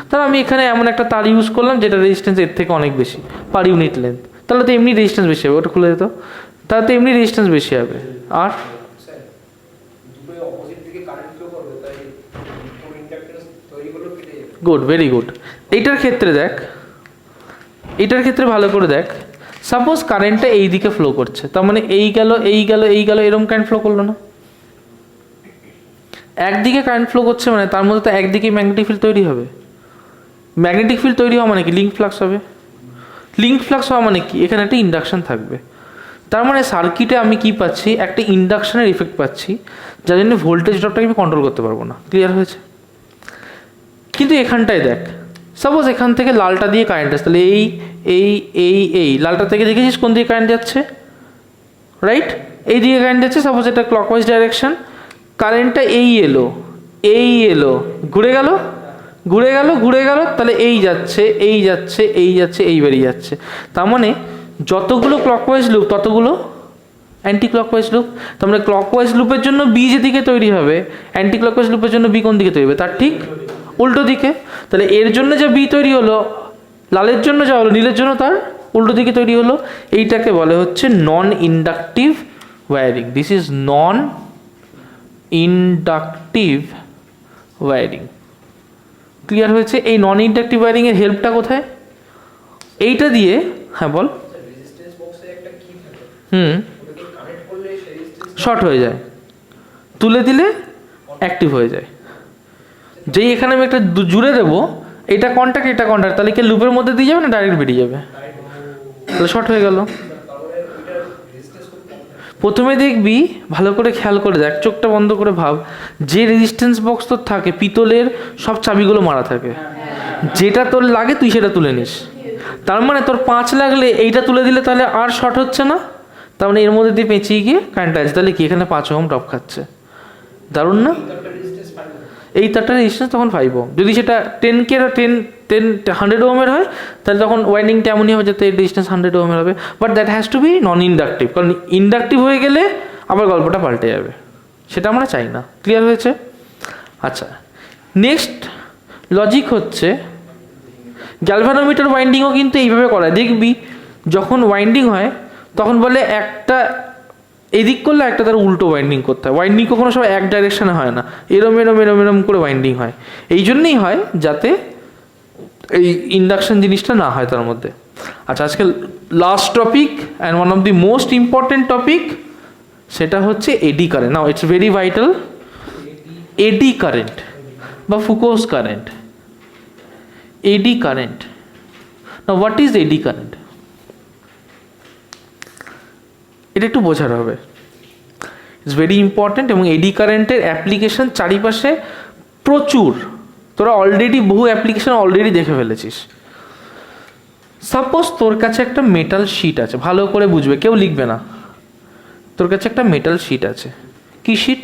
Speaker 1: তাহলে আমি এখানে এমন একটা তার ইউজ করলাম যেটা রেজিস্ট্যান্স এর থেকে অনেক বেশি পার ইউনিট লেন্থ, তাহলে তো এমনি রেজিস্ট্যান্স বেশি হবে। ওটা খুলে দিত, তাহলে তো এমনি রেজিস্ট্যান্স বেশি হবে। আর গুড, ভেরি গুড। এইটার ক্ষেত্রে দেখ, এইটার ক্ষেত্রে ভালো করে দেখ, সাপোজ কারেন্টটা এই দিকে ফ্লো করছে, তার মানে এই গেল এই গেল এই গেল, এরকম কারেন্ট ফ্লো করলো না? একদিকে কারেন্ট ফ্লো করছে মানে তার মধ্যে তো একদিকে ম্যাগনেটিক ফিল্ড তৈরি হবে। ম্যাগনেটিক ফিল্ড তৈরি হওয়া মানে কি? লিঙ্ক ফ্লাক্স হবে। লিঙ্ক ফ্লাক্স হওয়া মানে কি? এখানে একটা ইন্ডাকশন থাকবে। তার মানে সার্কিটে আমি কি পাচ্ছি? একটা ইন্ডাকশনের ইফেক্ট পাচ্ছি, যার জন্য ভোল্টেজ ড্রপটাকে আমি কন্ট্রোল করতে পারবো না। ক্লিয়ার হয়েছে? কিন্তু এখানটায় দেখ, সাপোজ এখান থেকে লালটা দিয়ে কারেন্ট আসছে, তাহলে এই এই এই এই লালটা থেকে দেখেছিস কোন দিকে কারেন্ট যাচ্ছে? রাইট, এই দিকে কারেন্ট যাচ্ছে। সাপোজ এটা ক্লকওয়াইজ ডাইরেকশন, কারেন্টটা এই এলো, এই এলো, ঘুরে গেল, ঘুরে গেল, ঘুরে গেল, তাহলে এই যাচ্ছে, এই যাচ্ছে, এই যাচ্ছে, এই বেরিয়ে যাচ্ছে। তার মানে যতগুলো ক্লকওয়াইজ লুপ ততগুলো অ্যান্টি ক্লকওয়াইজ লুপ। তার মানে ক্লকওয়াইজ লুপের জন্য বি যেদিকে তৈরি হবে, অ্যান্টি ক্লকওয়াইজ লুপের জন্য বি কোন দিকে তৈরি হবে? তার ঠিক উল্টো দিকে। তাহলে এর জন্য যে বি তৈরি হলো, লালের জন্য যা হলো, নীলের জন্য তার উল্টো দিকে তৈরি হলো। এইটাকে বলে হচ্ছে non inductive wiring. This is non inductive wiring. Clear হয়েছে? এই নন ইন্ডাকটিভ ওয়্যারিং এর হেল্পটা কোথায়? এইটা দিয়ে, হ্যাঁ বল। শর্ট হয়ে যায়, তুলে দিলে অ্যাক্টিভ হয়ে যায়। যেই এখানে আমি একটা জুড়ে দেবো, এটা কন্ট্যাক্ট এটা কন্ট্যাক্ট, তাহলে কি লুপের মধ্যে দিয়ে যাবে না ডাইরেক্ট বেরিয়ে যাবে? তাহলে শর্ট হয়ে গেল। প্রথমে দেখবি, ভালো করে খেয়াল করে দেখ, চোখটা বন্ধ করে ভাব, যে রেজিস্ট্যান্স বক্স তোর থাকে পিতলের, সব চাবিগুলো মারা থাকে, যেটা তোর লাগে তুই সেটা তুলে নিস। তার মানে তোর 5 লাগলে এইটা তুলে দিলে তাহলে আর শর্ট হচ্ছে না, তার মানে এর মধ্যে দিয়ে পেঁচিয়ে গিয়ে কারেন্ট আছে, তাহলে কি এখানে 5 ওহম ড্রপ খাচ্ছে। দারুণ না? এই তারটার রেজিস্ট্যান্স তখন 5 ওহম। যদি সেটা 10K 100 ওহমের হয়, তাহলে তখন ওয়াইন্ডিংটা এমনই হবে যাতে রেজিস্ট্যান্স 100 ওহমের হবে। But that has to be non inductive, কারণ ইন্ডাকটিভ হয়ে গেলে আবার গল্পটা পাল্টে যাবে, সেটা আমরা চাই না। ক্লিয়ার হয়েছে? আচ্ছা, নেক্সট লজিক হচ্ছে গ্যালভানোমিটার ওয়াইন্ডিংও কিন্তু এইভাবে করা, দেখবি যখন ওয়াইন্ডিং হয় তখন বলে একটা এদিক করলে একটা তার উল্টো ওয়াইন্ডিং করতে হয়। ওয়াইন্ডিং কখনো সব এক ডাইরেকশানে হয় না, এরম এরম এরম এরম করে ওয়াইন্ডিং হয়। এই জন্যই হয় যাতে এই ইন্ডাকশন জিনিসটা না হয় তার মধ্যে। আচ্ছা, আজকে last topic and one of the most important topic, সেটা হচ্ছে eddy current. Now it's very vital. Eddy current বা Foucault's current, eddy current. Now what is eddy current, এটা একটু বোঝার হবে, ইটস ভেরি ইম্পর্টেন্ট। এবং এডি কারেন্টের অ্যাপ্লিকেশন চারিপাশে প্রচুর, তোরা অলরেডি বহু অ্যাপ্লিকেশন অলরেডি দেখে ফেলেছিস। সাপোজ তোর কাছে একটা মেটাল শিট আছে, ভালো করে বুঝবে, কেউ লিখবে না। তোর কাছে একটা মেটাল শিট আছে, কি শিট?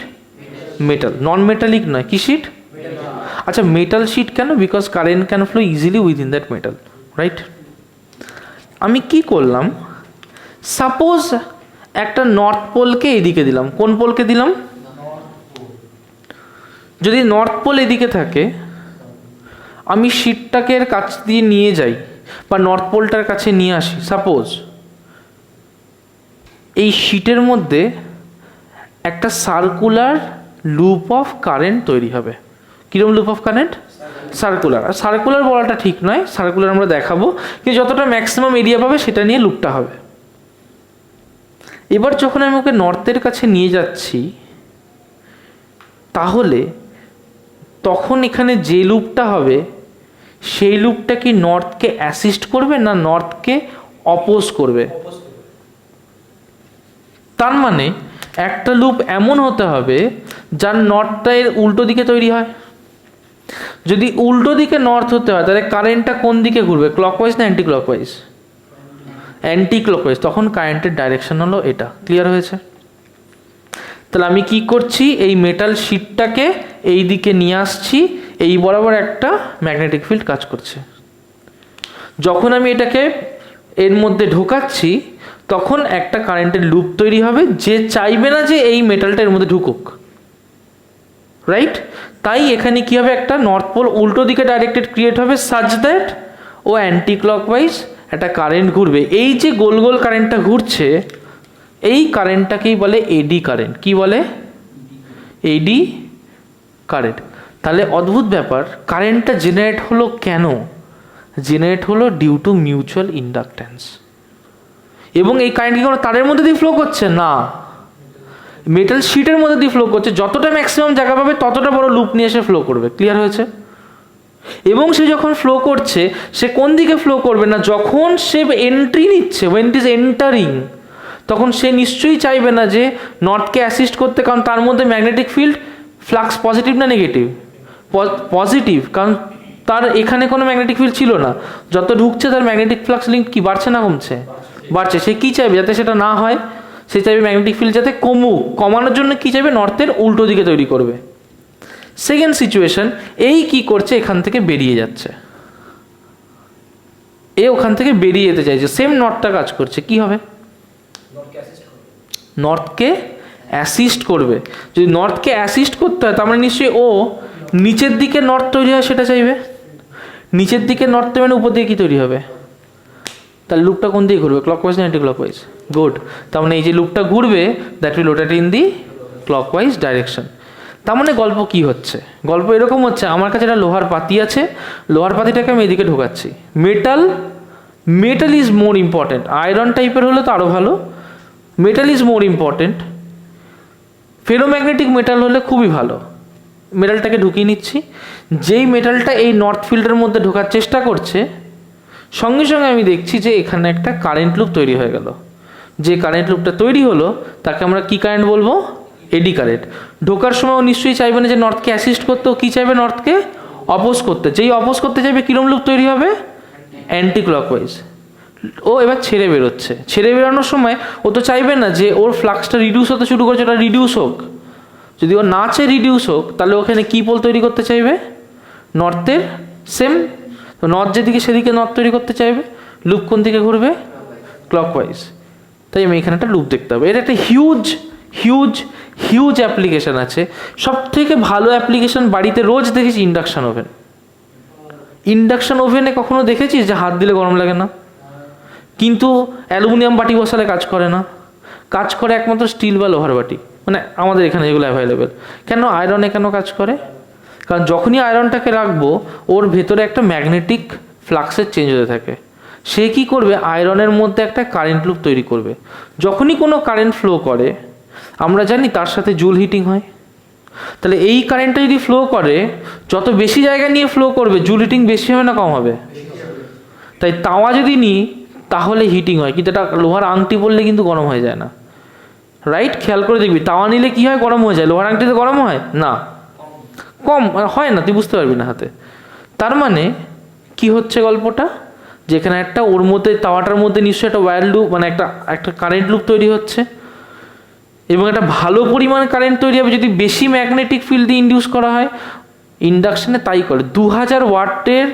Speaker 1: মেটাল, নন মেটালিক নয়, কি শিট? আচ্ছা, মেটাল শিট কেন? Because current can flow easily within that metal, right? আমি কি করলাম, সাপোজ একটা নর্থ পোলকে এদিকে দিলাম। কোন পোলকে দিলাম? যদি নর্থ পোল এদিকে থাকে, আমি শিটটাকে এর কাছ দিয়ে নিয়ে যাই বা নর্থ পোলটার কাছে নিয়ে আসি, সাপোজ এই শিটের মধ্যে একটা সার্কুলার লুপ অফ কারেন্ট তৈরি হবে। কিরকম লুপ অফ কারেন্ট? সার্কুলার। আর সার্কুলার বলাটা ঠিক নয়, সার্কুলার আমরা দেখাবো, কিন্তু যতটা ম্যাক্সিমাম এরিয়া পাবে সেটা নিয়ে লুপটা হবে। এবার যখন আমি ওকে নর্থের কাছে নিয়ে যাচ্ছি, তাহলে তখন এখানে যে লুপটা হবে সেই লুপটা কি নর্থকে অ্যাসিস্ট করবে না নর্থকে অপোজ করবে? তার মানে একটা লুপ এমন হতে হবে যার নর্থটা এর উল্টো দিকে তৈরি হয়। যদি উল্টো দিকে নর্থ হতে হয়, তাহলে কারেন্টটা কোন দিকে ঘুরবে? ক্লকওয়াইজ না অ্যান্টি ক্লকওয়াইজ? Anti clockwise. তখন কারেন্টের ডাইরেকশন হলো এটা। ক্লিয়ার হয়েছে? তাহলে আমি কি করছি, এই মেটাল শিটটাকে এই দিকে নিয়ে আসছি, এই বরাবর একটা ম্যাগনেটিক ফিল্ড কাজ করছে। যখন আমি এটাকে এর মধ্যে ঢোকাচ্ছি, তখন একটা কারেন্টের লুপ তৈরি হবে, যে চাইবে না যে এই মেটালটা এর মধ্যে ঢুকুক, রাইট? তাই এখানে কি হবে, একটা নর্থ পোল উল্টো দিকে ডাইরেক্টেড ক্রিয়েট হবে, সাচ দ্যাট ও অ্যান্টি ক্লকওয়াইজ একটা কারেন্ট ঘুরবে। এই যে গোল গোল কারেন্টটা ঘুরছে, এই কারেন্টটাকেই বলে এডি কারেন্ট। কি বলে? Eddy current. তাহলে অদ্ভুত ব্যাপার, কারেন্টটা জেনারেট হলো কেন? জেনারেট হলো ডিউ টু মিউচুয়াল ইন্ডাকট্যান্স। এবং এই কারেন্ট কি কোনো তারের মধ্যে দিয়ে ফ্লো করছে? না, মেটাল শিটের মধ্যে দিয়ে ফ্লো করছে। যতটা ম্যাক্সিমাম জায়গা পাবে ততটা বড় লুপ নিয়ে এসে ফ্লো করবে। ক্লিয়ার হয়েছে? এবং সে যখন ফ্লো করছে, সে কোন দিকে ফ্লো করবে না, যখন সে এন্ট্রি নিচ্ছে, ওয়েন ইট ইজ এন্টারিং, তখন সে নিশ্চয়ই চাইবে না যে নর্থকে অ্যাসিস্ট করতে, কারণ তার মধ্যে ম্যাগনেটিক ফিল্ড ফ্লাক্স পজিটিভ না নেগেটিভ? পজিটিভ, কারণ তার এখানে কোনো ম্যাগনেটিক ফিল্ড ছিল না। যত ঢুকছে তার ম্যাগনেটিক ফ্লাক্স লিঙ্ক কি বাড়ছে না কমছে? বাড়ছে। সে কি চাইবে? যাতে সেটা না হয়, সে চাইবে ম্যাগনেটিক ফিল্ড যাতে কমুক। কমানোর জন্য কি চাইবে? নর্থের উল্টো দিকে তৈরি করবে। সেকেন্ড সিচুয়েশন, এই কি করছে, এখান থেকে বেরিয়ে যাচ্ছে, এ ওখান থেকে বেরিয়ে যেতে চাইছে, সেম নর্থটা কাজ করছে, কি হবে? নর্থকে অ্যাসিস্ট করবে। যদি নর্থকে অ্যাসিস্ট করতে হয়, তার মানে নিশ্চয়ই ও নিচের দিকে নর্থ তৈরি হয় সেটা চাইবে। নিচের দিকে নর্থ মানে উপর দিকে কি তৈরি হবে? তাহলে লুপটা কোন দিকে ঘুরবে? ক্লকওয়াইজ না অ্যান্টি ক্লকওয়াইজ? গুড। তার মানে এই যে লুপটা ঘুরবে, that will rotate in the clockwise direction. তার মানে গল্প কি হচ্ছে? গল্প এরকম হচ্ছে, আমার কাছে একটা লোহার পাতি আছে, লোহার পাতিটাকে আমি এদিকে ঢোকাচ্ছি। Metal is more important. Iron টাইপের হলে তো আরও ভালো। Metal is more important. Ferromagnetic metal হলে খুবই ভালো। মেটালটাকে ঢুকিয়ে নিচ্ছি। যেই মেটালটা এই নর্থ ফিল্ডের মধ্যে ঢোকার চেষ্টা করছে, সঙ্গে সঙ্গে আমি দেখছি যে এখানে একটা কারেন্ট লুপ তৈরি হয়ে গেল। যে কারেন্ট লুপটা তৈরি হলো তাকে আমরা কি কারেন্ট বলবো? Eddy current. ঢোকার সময় ও নিশ্চয়ই চাইবে না যে নর্থকে অ্যাসিস্ট করতে, ও কী চাইবে? নর্থকে অপোজ করতে। যেই অপোজ করতে চাইবে, কিরম লুপ তৈরি হবে? Anti clockwise. ও এবার ছেড়ে বেরোচ্ছে। ছেড়ে বেরোনোর সময় ও তো চাইবে না যে ওর ফ্লাক্সটা রিডিউস হতে শুরু করছে, ওটা রিডিউস হোক। যদি ও না চায় রিডিউস হোক, তাহলে ওখানে কী পোল তৈরি করতে চাইবে? নর্থের সেম। তো নর্থ যেদিকে সেদিকে নর্থ তৈরি করতে চাইবে। লুপ কোন দিকে ঘুরবে? ক্লকওয়াইজ। তাই আমি এখানে একটা লুপ দেখতে হবে। এর একটা হিউজ অ্যাপ্লিকেশান আছে। সব থেকে ভালো অ্যাপ্লিকেশান বাড়িতে রোজ দেখেছি ইন্ডাকশান ওভেন। ইন্ডাকশন ওভেনে কখনো দেখেছিস যে হাত দিলে গরম লাগে না? কিন্তু অ্যালুমিনিয়াম বাটি বসালে কাজ করে না, কাজ করে একমাত্র স্টিল বা লোহার বাটি, মানে আমাদের এখানে যেগুলো অ্যাভেলেবেল। কেন আয়রনে কেন কাজ করে? কারণ যখনই আয়রনটাকে রাখবো ওর ভেতরে একটা ম্যাগনেটিক ফ্লাক্সের চেঞ্জ হতে থাকে। সে কি করবে, আয়রনের মধ্যে একটা কারেন্ট লুপ তৈরি করবে। যখনই কোনো কারেন্ট ফ্লো করে আমরা জানি তার সাথে জুল হিটিং হয়। তাহলে এই কারেন্টটা যদি ফ্লো করে, যত বেশি জায়গা নিয়ে ফ্লো করবে জুল হিটিং বেশি হবে না কম হবে? তাই তাওয়া যদি নিই তাহলে হিটিং হয়, কিন্তু এটা লোহার আংটি পরলে কিন্তু গরম হয়ে যায় না, রাইট? খেয়াল করে দেখবি তাওয়া নিলে কি হয়, গরম হয়ে যায়। লোহার আংটিতে গরম হয় না, কম হয় না, তুই বুঝতে পারবি না হাতে। তার মানে কি হচ্ছে গল্পটা, যেখানে একটা ওর মধ্যে তাওয়াটার মধ্যে নিশ্চয়ই একটা ওয়্যার লুপ, মানে একটা কারেন্ট লুপ তৈরি হচ্ছে, এবং একটা ভালো পরিমাণ কারেন্ট তৈরি হবে যদি বেশি ম্যাগনেটিক ফিল্ড দিয়ে ইন্ডিউস করা হয়। ইন্ডাকশনে তাই করে, 2000 ওয়াটের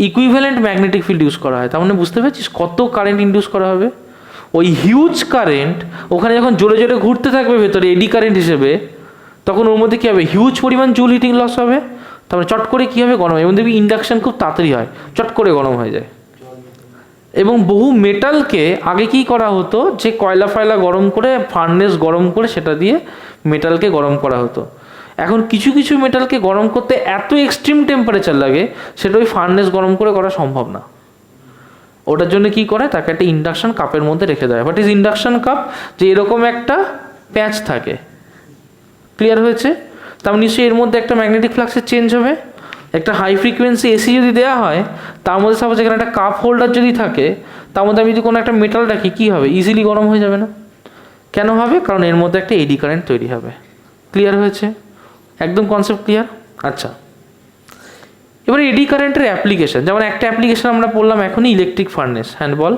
Speaker 1: ইকুইভ্যালেন্ট ম্যাগনেটিক ফিল্ড ইউজ করা হয়। তার মানে বুঝতে পারছিস কত কারেন্ট ইন্ডিউস করা হবে। ওই হিউজ কারেন্ট ওখানে যখন জোরে জোরে ঘুরতে থাকবে ভেতরে এডি কারেন্ট হিসেবে, তখন ওর মধ্যে কী হবে, হিউজ পরিমাণ জুল হিটিং লস হবে। তারপরে চট করে কী হবে, গরম। এবং দেখবি ইন্ডাকশন খুব তাড়াতাড়ি হয়, চট করে গরম হয়ে যায়। এবং বহু মেটালকে আগে কি করা হতো, যে কয়লা ফয়লা গরম করে, ফার্নেস গরম করে সেটা দিয়ে মেটালকে গরম করা হতো। এখন কিছু কিছু মেটালকে গরম করতে এত এক্সট্রিম টেম্পারেচার লাগে, সেটা ওই ফার্নেস গরম করে করা সম্ভব না। ওটার জন্য কি করে, তাকে একটা ইন্ডাকশন কাপের মধ্যে রেখে দেয়। What is induction cup? যে এরকম একটা প্যাচ থাকে। ক্লিয়ার হয়েছে? তার নিশ্চয়ই এর মধ্যে একটা ম্যাগনেটিক ফ্লাক্সের চেঞ্জ হবে। একটা হাই ফ্রিকোয়েন্সি এসি যদি দেওয়া হয়, তার মধ্যে সাপোজ এখানে একটা কাপ হোল্ডার যদি থাকে, তার মধ্যে আমি যদি কোনো একটা মেটাল রাখি, কী হবে, ইজিলি গরম হয়ে যাবে না? কেন হবে? কারণ এর মধ্যে একটা এডি কারেন্ট তৈরি হবে। ক্লিয়ার হয়েছে? একদম কনসেপ্ট ক্লিয়ার? আচ্ছা, এবার এডি কারেন্টের অ্যাপ্লিকেশন, যেমন একটা অ্যাপ্লিকেশন আমরা পড়লাম এখনই, ইলেকট্রিক ফার্নেস। হ্যান্ড বল।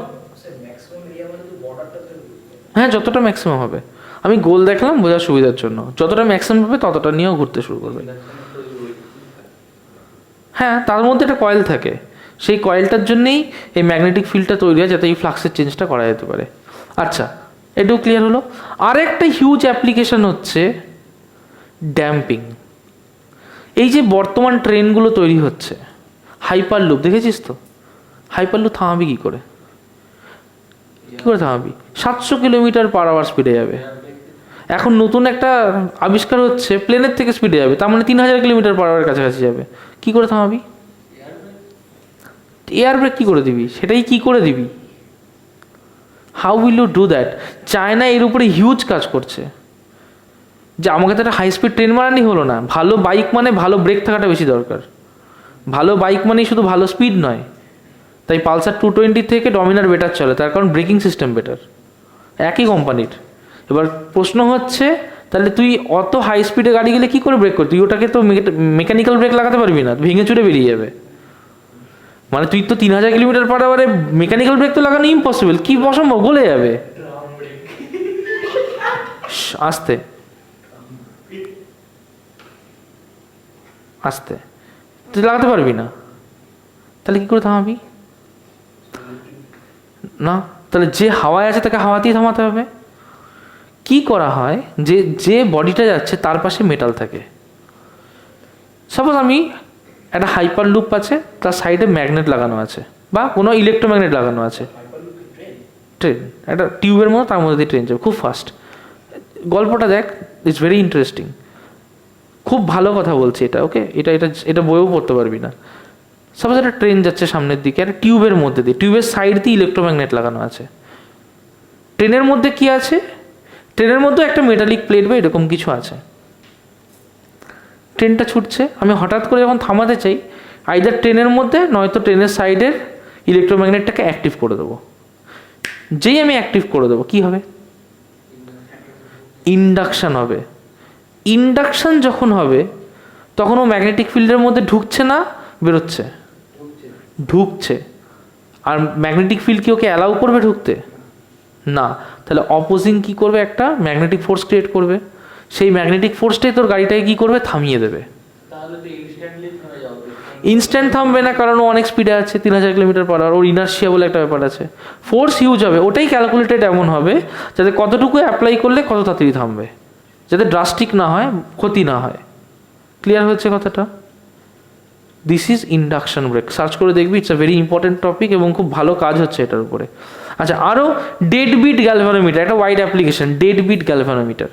Speaker 1: হ্যাঁ, যতটা ম্যাক্সিমাম হবে। আমি গোল দেখলাম বোঝার সুবিধার জন্য, যতটা ম্যাক্সিমাম হবে ততটা নিয়েও ঘুরতে শুরু করবে। হ্যাঁ, তার মধ্যে একটা কয়েল থাকে, সেই কয়েলটার জন্যেই এই ম্যাগনেটিক ফিল্ডটা তৈরি হয়, যাতে এই ফ্লাক্সের চেঞ্জটা করা যেতে পারে। আচ্ছা, এটাও ক্লিয়ার হলো। আর একটা হিউজ অ্যাপ্লিকেশন হচ্ছে ড্যাম্পিং। এই যে বর্তমান ট্রেনগুলো তৈরি হচ্ছে, হাইপার লুপ দেখেছিস তো? হাইপার লুপ থামাবি কী করে? কী করে থামাবি? 700 কিলোমিটার/আওয়ার স্পিডে যাবে। এখন নতুন একটা আবিষ্কার হচ্ছে, প্লেনের থেকে স্পিডে যাবে, তার মানে 3000 কিলোমিটার/আওয়ারের কাছাকাছি যাবে। কী করে থামাবি? এয়ার ব্রেক কী করে দিবি? সেটাই কি করে দিবি? How will you do that? China এর উপরে হিউজ কাজ করছে, যে আমাকে তো একটা হাই স্পিড ট্রেন বানানি হলো না। ভালো বাইক মানে ভালো ব্রেক থাকাটা বেশি দরকার। ভালো বাইক মানেই শুধু ভালো স্পিড নয়। তাই পালসার 220 থেকে ডমিনার বেটার চলে, তার কারণ ব্রেকিং সিস্টেম বেটার, একই কোম্পানির। এবার প্রশ্ন হচ্ছে, তাহলে তুই অত হাই স্পিডে গাড়ি গেলে কী করে ব্রেক করবি? তুই ওটাকে তো মেকানিক্যাল ব্রেক লাগাতে পারবি না, ভেঙে চুরে বেরিয়ে যাবে। মানে তুই তো 3000 কিলোমিটার/আওয়ারে মেকানিক্যাল ব্রেক তো লাগানো ইম্পসিবল, কি অসম্ভব, গলে যাবে। আস্তে আস্তে তুই লাগাতে পারবি না, তাহলে কী করে থামাবি? না, তাহলে যে হাওয়ায় আছে তাকে হাওয়াতেই থামাতে হবে। কি করা হয়, যে বডিটা যাচ্ছে তার পাশে মেটাল থাকে। সাপোজ আমি একটা হাইপার লুপ আছে, তার সাইডে ম্যাগনেট লাগানো আছে, বা কোনো ইলেকট্রোম্যাগনেট লাগানো আছে। ট্রেন একটা টিউবের মতো, তার মধ্যে দিয়ে ট্রেন যাবে খুব ফাস্ট। গল্পটা দেখ, ইটস ভেরি ইন্টারেস্টিং। খুব ভালো কথা বলছি এটা, ওকে? এটা বইও পড়তে পারবি না। সাপোজ একটা ট্রেন যাচ্ছে সামনের দিকে, একটা টিউবের মধ্যে দিয়ে, টিউবের সাইড দিয়ে ইলেকট্রোম্যাগনেট লাগানো আছে। ট্রেনের মধ্যে কি আছে? ট্রেনের মধ্যে একটা মেটালিক প্লেট বা এরকম কিছু আছে। ট্রেনটা ছুটছে, আমি হঠাৎ করে যখন থামাতে চাই, আইদার ট্রেনের মধ্যে নয়তো ট্রেনের সাইডের ইলেকট্রোম্যাগনেটটাকে অ্যাক্টিভ করে দেবো। যেই আমি অ্যাক্টিভ করে দেবো, কী হবে? ইন্ডাকশান হবে। ইন্ডাকশান যখন হবে তখন ও ম্যাগনেটিক ফিল্ডের মধ্যে ঢুকছে না বেরোচ্ছে? ঢুকছে। আর ম্যাগনেটিক ফিল্ড কি ওকে অ্যালাউ করবে ঢুকতে? না। তাহলে অপোজিং কি করবে, একটা ম্যাগনেটিক ফোর্স ক্রিয়েট করবে। সেই ম্যাগনেটিক ফোর্সটাই তোর গাড়িটাকে কি করবে, থামিয়ে দেবে। ইনস্ট্যান্ট থামবে না, কারণ ও অনেক স্পিডে আছে, 3000 কিলোমিটার/আওয়ার। ওর ইনার্শিয়া বলে একটা ব্যাপার আছে, ফোর্স হিউজ হবে। ওটাই ক্যালকুলেটেড এমন হবে যাতে কতটুকু অ্যাপ্লাই করলে কত তাড়াতাড়ি থামবে, যাতে ড্রাস্টিক না হয়, ক্ষতি না হয়। ক্লিয়ার হচ্ছে কথাটা? This is induction brake. Search করে দেখবি, it's a very important topic এবং খুব ভালো কাজ হচ্ছে এটার উপরে। আচ্ছা, আরও ডেড বিট গ্যালভানোমিটার, একটা wide application, dead beat galvanometer.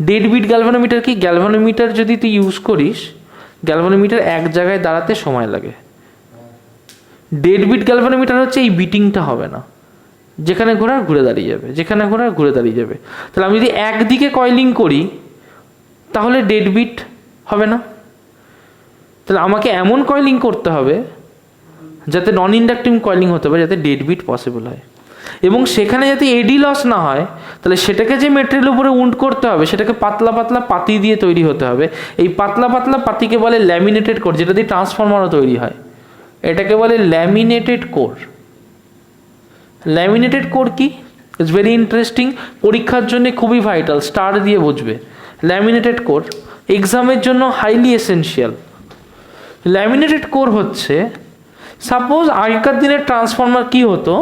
Speaker 1: Dead beat galvanometer কি? গ্যালভানোমিটার যদি তুই ইউজ করিস, গ্যালভানোমিটার এক জায়গায় দাঁড়াতে সময় লাগে। ডেড বিট গ্যালভানোমিটার হচ্ছে এই বিটিংটা হবে না, যেখানে ঘোরার ঘুরে দাঁড়িয়ে যাবে, যেখানে ঘোরার ঘুরে দাঁড়িয়ে যাবে। তাহলে আমি যদি একদিকে কয়েলিং করি তাহলে ডেড বিট হবে না। তাহলে আমাকে এমন কয়েলিং করতে হবে যাতে নন ইন্ডাকটিভ কয়েলিং হতে পারে, যাতে ডেড বিট পসিবল হয়, এবং সেখানে যাতে এডি লস না হয়। তাহলে সেটাকে যে মেটেরিয়াল উপরে উন্ড করতে হবে সেটাকে পাতলা পাতলা পাতি দিয়ে তৈরি হতে হবে। এই পাতলা পাতলা পাতিকে বলে ল্যামিনেটেড কোর, যেটা দিয়ে ট্রান্সফরমারও তৈরি হয়। এটাকে বলে ল্যামিনেটেড কোর। ল্যামিনেটেড কোর কি? ইটস ভেরি ইন্টারেস্টিং, পরীক্ষার জন্য খুবই ভাইটাল, স্টার দিয়ে বুঝবে। ল্যামিনেটেড কোর এক্সামের জন্য হাইলি এসেনশিয়াল। ল্যামিনেটেড কোর হচ্ছে, সাপোজ আগেকার দিনের ট্রান্সফরমার কি হতো,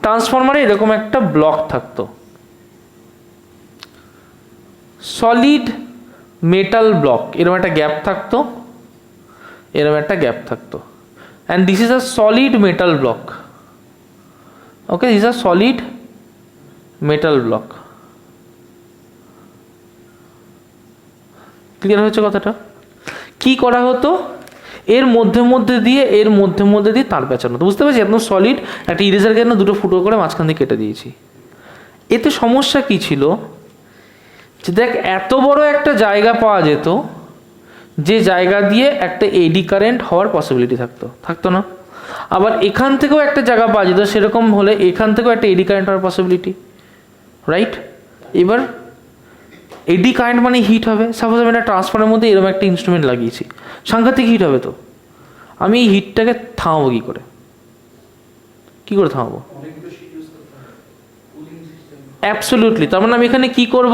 Speaker 1: ট্রান্সফরমারে এরকম একটা ব্লক থাকতো, সলিড মেটাল ব্লক, এরকম একটা গ্যাপ থাকতো, এরকম একটা গ্যাপ থাকতো, and this is a solid metal block. Okay, this a solid metal block. Clear হয়েছে কথাটা? কি করা হতো, এর মধ্যে দিয়ে তার পেঁচানো হতো। বুঝতে পারছি? একদম সলিড একটা ইরেজার কেন দুটো ফুটো করে মাঝখান দিয়ে কেটে দিয়েছি। এতে সমস্যা কি ছিল, যে দেখ এত বড় একটা জায়গা পাওয়া যেত যে জায়গা দিয়ে একটা এডি কারেন্ট হওয়ার পসিবিলিটি থাকতো না। আবার এখান থেকেও একটা জায়গা পাওয়া যেত, সেরকম হলে এখান থেকেও একটা এডি কারেন্ট হওয়ার পসিবিলিটি, রাইট? এবার এডি কারেন্ট মানে হিট হবে। সাপোজ আমি একটা ট্রান্সফারের মধ্যে এরকম একটা ইনস্ট্রুমেন্ট লাগিয়েছি, সাংঘাতিক হিট হবে। তো আমি এই হিটটাকে থামাবো কী করে? থামাবো? অ্যাবসলিউটলি। তার মানে আমি এখানে কি করব,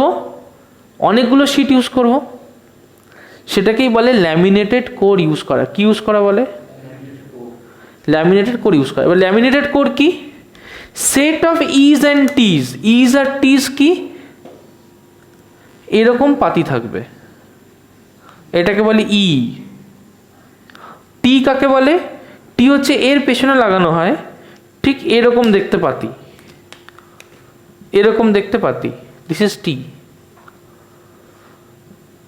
Speaker 1: অনেকগুলো শিট ইউজ করব। সেটাকেই বলে ল্যামিনেটেড কোর ইউজ করা। কি ইউজ করা বলে? ল্যামিনেটেড কোর ইউজ করা। এবার ল্যামিনেটেড কোর কি? Set of Es and Ts. Es আর টিজ কি? এরকম পাতি থাকবে, এটাকে বলে ই। টি কাকে বলে? টি হচ্ছে এর পেছনে লাগানো হয়, ঠিক এরকম দেখতে পাতি, এরকম দেখতে পাতি। This is T.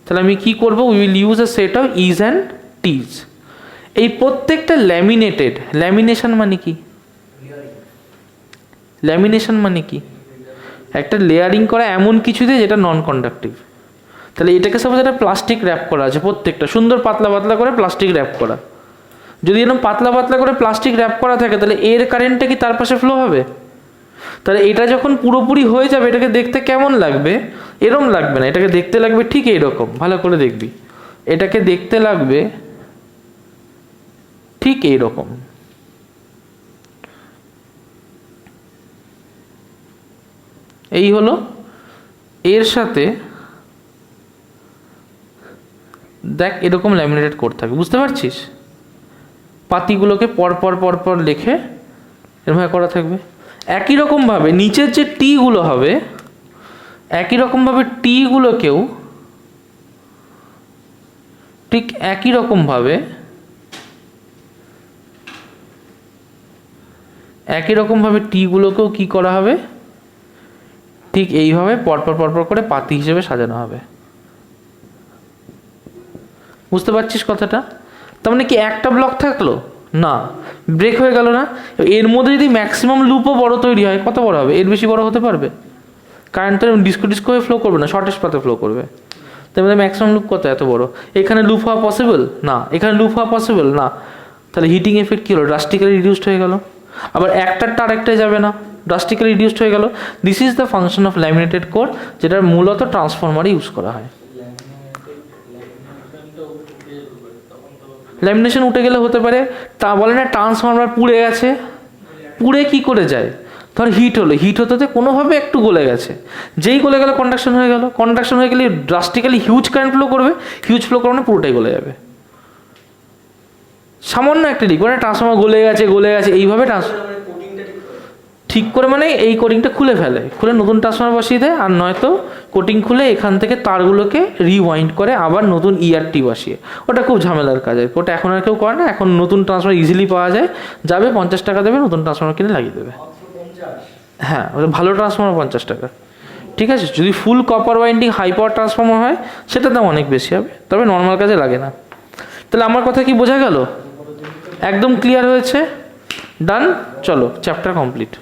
Speaker 1: তাহলে আমি কি করব? We will use a set of Es and Ts. এই প্রত্যেকটা ল্যামিনেটেড। ল্যামিনেশন মানে কি? ল্যামিনেশন মানে কি? একটা লেয়ারিং করা এমন কিছু দিয়ে যেটা নন কন্ডাক্টিভ। তাহলে এটাকে সাপোজ একটা প্লাস্টিক র্যাপ করা আছে, প্রত্যেকটা সুন্দর পাতলা পাতলা করে প্লাস্টিক র্যাপ করা। যদি এরকম পাতলা পাতলা করে প্লাস্টিক র্যাপ করা থাকে তাহলে এর কারেন্টটা কি তার পাশে ফ্লো হবে? তাহলে এটা যখন পুরোপুরি হয়ে যাবে এটাকে দেখতে কেমন লাগবে? এরকম লাগবে না, এটাকে দেখতে লাগবে ঠিক এইরকম। ভালো করে দেখবি, এটাকে দেখতে লাগবে ঠিক এইরকম। এই হলো, এর সাথে দেখ এরকম ল্যামিনেটেড কোর থাকে। বুঝতে পারছিস? পাতিগুলোকে পরপর লিখে এরভাবে করা থাকবে। একই রকমভাবে নিচের যে টিগুলো হবে, একই রকমভাবে টিগুলোকেও ঠিক একই রকমভাবে টিগুলোকেও কি করা হবে, ঠিক এইভাবে পরপর করে পাতি হিসেবে সাজানো হবে। বুঝতে পারছিস কথাটা? তার মানে কি একটা ব্লক থাকলো না, ব্রেক হয়ে গেল না? এর মধ্যে যদি ম্যাক্সিমাম লুপও বড় তৈরি হয়, কত বড় হবে? এর বেশি বড় হতে পারবে? কারেন্ট তো ডিস্কো হয়ে ফ্লো করবে না, শর্টেজ পাতে ফ্লো করবে। তার মধ্যে ম্যাক্সিমাম লুপ কত? এত বড়। এখানে লুপ হওয়া পসিবল না, এখানে লুপ হওয়া পসিবল না। তাহলে হিটিং এফেক্ট কী হলো? ড্রাস্টিক্যালি রিডিউসড হয়ে গেল। আবার একটারটা আরেকটাই যাবে না, ড্রাস্টিক্যালি রিডিউসড হয়ে গেল। This is the function of laminated core, যেটা মূলত ট্রান্সফরমারে ইউজ করা হয়। ল্যামিনেশন উঠে গেলে হতে পারে, তা বলে না ট্রান্সফরমার পুড়ে গেছে। পুড়ে কি করে যায়? ধর হিট হলো, হিট হতে কোনোভাবে একটু গলে গেছে, যেই গলে গেল কন্ডাকশন হয়ে গেল। কন্ডাকশন হয়ে গেলে ড্রাস্টিক্যালি হিউজ কারেন্ট ফ্লো করবে, হিউজ ফ্লো করবে, পুরোটাই গলে যাবে। সামান্য একটা লিক মানে ট্রান্সফরমার গলে গেছে এইভাবে ঠিক করে মানে এই কোটিংটা খুলে ফেলে, খুলে নতুন ট্রান্সফর্মার বসিয়ে দেয়, আর নয়তো কোটিং খুলে এখান থেকে তারগুলোকে রিওয়াইন্ড করে আবার নতুন ইআরটি বসিয়ে। ওটা খুব ঝামেলার কাজ আর ওটা এখন আর কেউ করে না। এখন নতুন ট্রান্সফর্মার ইজিলি পাওয়া যায়, যাবে 50 টাকা দেবে, নতুন ট্রান্সফর্মার কিনে লাগিয়ে দেবে। হ্যাঁ, ওটা ভালো ট্রান্সফর্মার 50 টাকা, ঠিক আছে। যদি full copper winding high power transformer হয় সেটার দাম অনেক বেশি হবে, তবে নর্মাল কাজে লাগে না। তাহলে আমার কথা কি বোঝা গেল? একদম ক্লিয়ার হয়েছে? ডান, চলো চ্যাপ্টার কমপ্লিট।